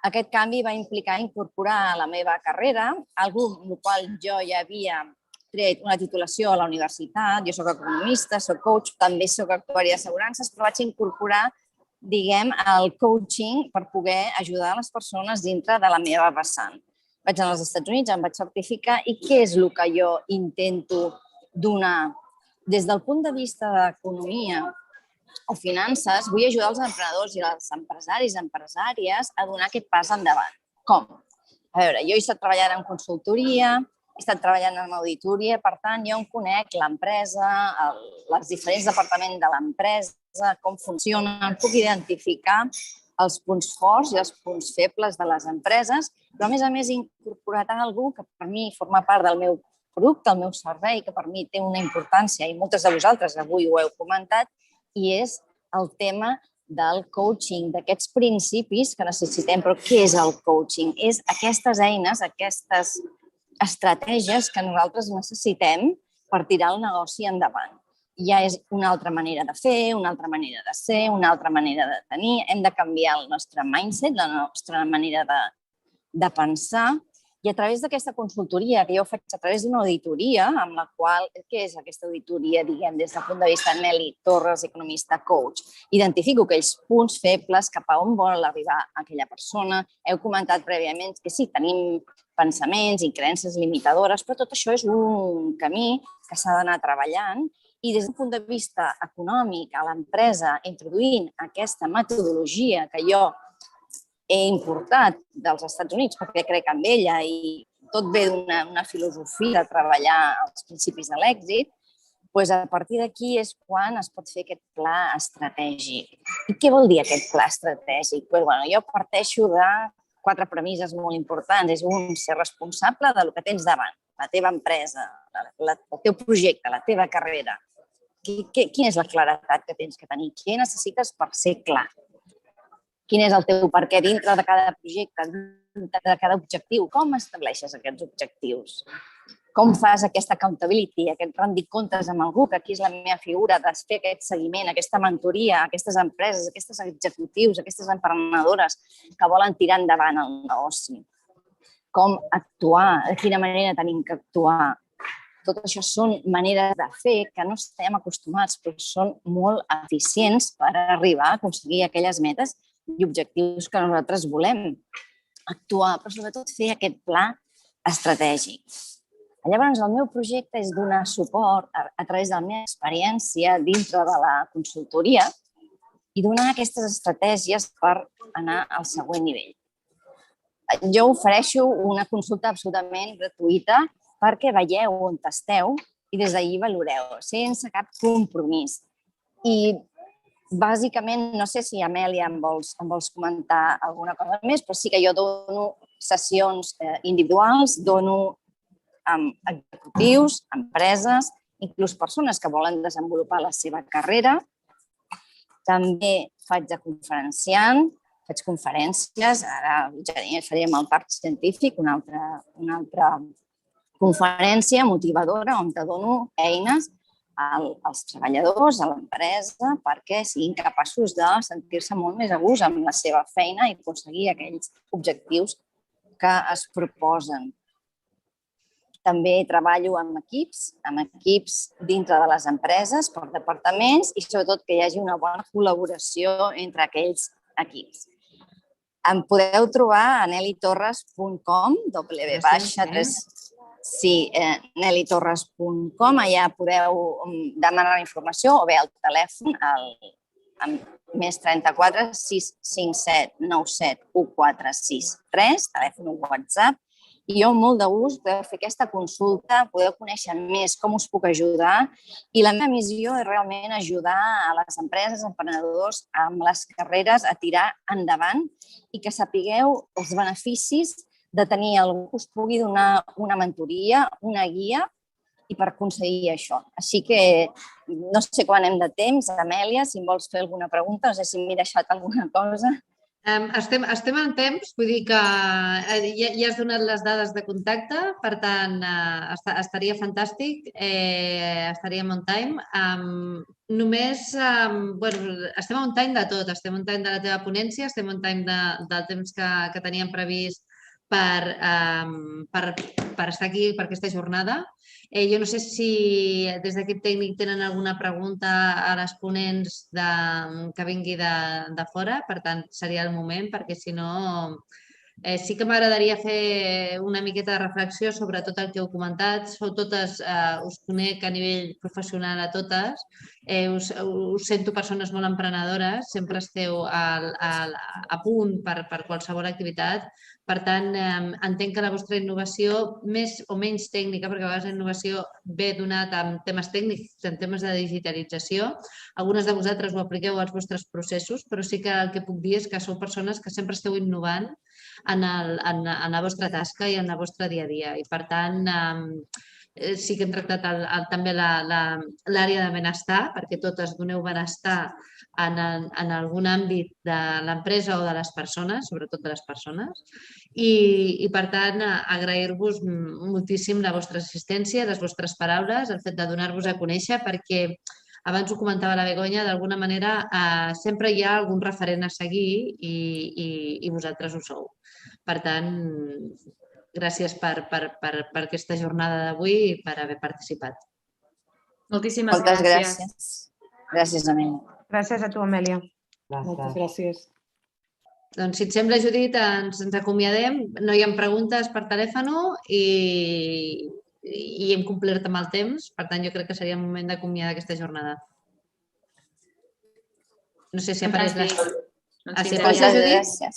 Aquest canvi va implicar incorporar a la meva carrera algú amb el qual jo ja havia tret una titulació a la universitat, jo soc economista, soc coach, també soc actuària d'assegurances, però vaig incorporar, diguem, el coaching per poder ajudar les persones dintre de la meva vessant. Vaig anar als Estats Units, em vaig certificar i què és el que jo intento donar? Des del punt de vista d'economia o finances, vull ajudar els emprenedors i els empresaris i empresàries a donar aquest pas endavant. Com? A veure, jo he estat treballant en consultoria, he estat treballant en auditoria, per tant, jo em conec l'empresa, els diferents departaments de l'empresa, com funcionen, puc identificar els punts forts i els punts febles de les empreses, però a més he incorporat algú que per mi forma part del meu producte, el meu servei, que per mi té una importància, i moltes de vosaltres avui ho heu comentat, i és el tema del coaching, d'aquests principis que necessitem. Però què és el coaching? És aquestes eines, aquestes estratègies que nosaltres necessitem per tirar el negoci endavant. Ja és una altra manera de fer, una altra manera de ser, una altra manera de tenir. Hem de canviar el nostre mindset, la nostra manera de pensar. I a través d'aquesta consultoria, que jo faig a través d'una auditoria, amb la qual, què és aquesta auditoria, diguem, des del punt de vista de Nelly Torres, economista coach? Identifico aquells punts febles cap a on vol arribar aquella persona. Heu comentat prèviament que sí, tenim pensaments i creences limitadores, però tot això és un camí que s'ha d'anar treballant. I des d'un punt de vista econòmic, a l'empresa, introduint aquesta metodologia que jo he importat dels Estats Units perquè crec en ella i tot ve d'una filosofia de treballar els principis de l'èxit, doncs a partir d'aquí és quan es pot fer aquest pla estratègic. I què vol dir aquest pla estratègic? Jo parteixo de 4 premisses molt importants. És ser responsable del que tens davant, la teva empresa, el teu projecte, la teva carrera. Quina és la claredat que tens que tenir? Què necessites per ser clar? Quin és el teu per què dintre de cada projecte, dintre de cada objectiu? Com estableixes aquests objectius? Com fas aquesta accountability, aquest rendir comptes amb algú, que aquí és la meva figura, de fer aquest seguiment, aquesta mentoria, aquestes empreses, aquests executius, aquestes emprenedores que volen tirar endavant el negoci? Com actuar? De quina manera tenim que actuar? Tot això són maneres de fer que no estem acostumats, però són molt eficients per arribar a aconseguir aquelles metes i objectius que nosaltres volem actuar, però sobretot fer aquest pla estratègic. Llavors, el meu projecte és donar suport a través de la meva experiència dintre de la consultoria i donar aquestes estratègies per anar al següent nivell. Jo ofereixo una consulta absolutament gratuïta perquè veieu on esteu i des d'allí valoreu, sense cap compromís. I bàsicament, no sé si, Amèlia, em vols comentar alguna cosa més, però sí que jo dono sessions individuals, dono executius, empreses, inclús persones que volen desenvolupar la seva carrera. També faig de conferenciant, faig conferències, ara faríem el parc científic, una altra conferència motivadora on te dono eines als treballadors, a l'empresa, perquè siguin capaços de sentir-se molt més a gust amb la seva feina i aconseguir aquells objectius que es proposen. També treballo amb equips dintre de les empreses, per departaments i sobretot que hi hagi una bona col·laboració entre aquells equips. Em podeu trobar a nellytorres.com, Sí, nellytorres.com, allà podeu demanar informació o bé al telèfon, més 34 657 97 1463, telèfon WhatsApp, i jo amb molt de gust podeu fer aquesta consulta, podeu conèixer més com us puc ajudar i la meva missió és realment ajudar a les empreses, emprenedors amb les carreres a tirar endavant i que sapigueu els beneficis de tenir algú que us pugui donar una mentoria, una guia i per aconseguir això. Així que no sé quan hem de temps, Amèlia, si em vols fer alguna pregunta, no sé si m'he deixat alguna cosa. Estem en temps, vull dir que ja has donat les dades de contacte, per tant, estaria fantàstic, estaríem on time. Només, estem on time de tot, estem on time de la teva ponència, estem on time del temps que teníem previst per estar aquí per aquesta jornada. Jo no sé si des d'equip tècnic tenen alguna pregunta a les ponents que vingui de fora, per tant, seria el moment, perquè si no, sí que m'agradaria fer una miqueta de reflexió sobre tot el que heu comentat. Sou totes, us conec a nivell professional a totes, us sento persones molt emprenedores, sempre esteu a punt per qualsevol activitat. Per tant, entenc que la vostra innovació, més o menys tècnica, perquè a vegades la innovació ve donada en temes tècnics, en temes de digitalització. Algunes de vosaltres ho apliqueu als vostres processos, però sí que el que puc dir és que sou persones que sempre esteu innovant en la vostra tasca i en el vostre dia a dia. I per tant, sí que hem tractat també l'àrea de benestar, perquè totes doneu benestar en algun àmbit de l'empresa o de les persones, sobretot de les persones. I per tant, agrair-vos moltíssim la vostra assistència, les vostres paraules, el fet de donar-vos a conèixer, perquè abans ho comentava la Begoña, d'alguna manera sempre hi ha algun referent a seguir i vosaltres ho sou. Per tant, gràcies per aquesta jornada d'avui i per haver participat. Moltíssimes Moltes gràcies. gràcies. Gràcies, Amèlia. Gràcies a tu, Amèlia. Moltes gràcies. Doncs, si et sembla, Judit, ens acomiadem. No hi ha preguntes per telèfon i hem complert amb el temps. Per tant, jo crec que seria el moment d'acomiadar aquesta jornada. No sé si apareix la... Moltes gràcies.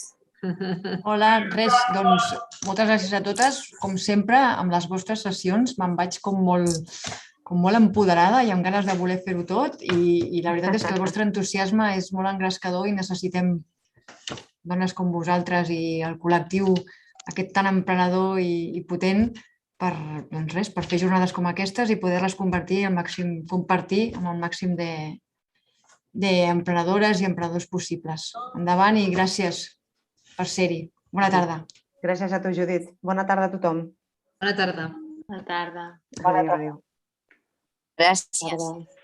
Hola, res, doncs moltes gràcies a totes. Com sempre, amb les vostres sessions me'n vaig com molt empoderada i amb ganes de voler fer-ho tot i la veritat és que el vostre entusiasme és molt engrescador i necessitem dones com vosaltres i el col·lectiu aquest tan emprenedor i potent per fer jornades com aquestes i poder-les compartir amb el màxim d'emprenedores i emprenedors possibles. Endavant i gràcies per ser-hi. Bona tarda. Gràcies a tu, Judit. Bona tarda a tothom. Bona tarda. Bona tarda. Adéu. Gràcies.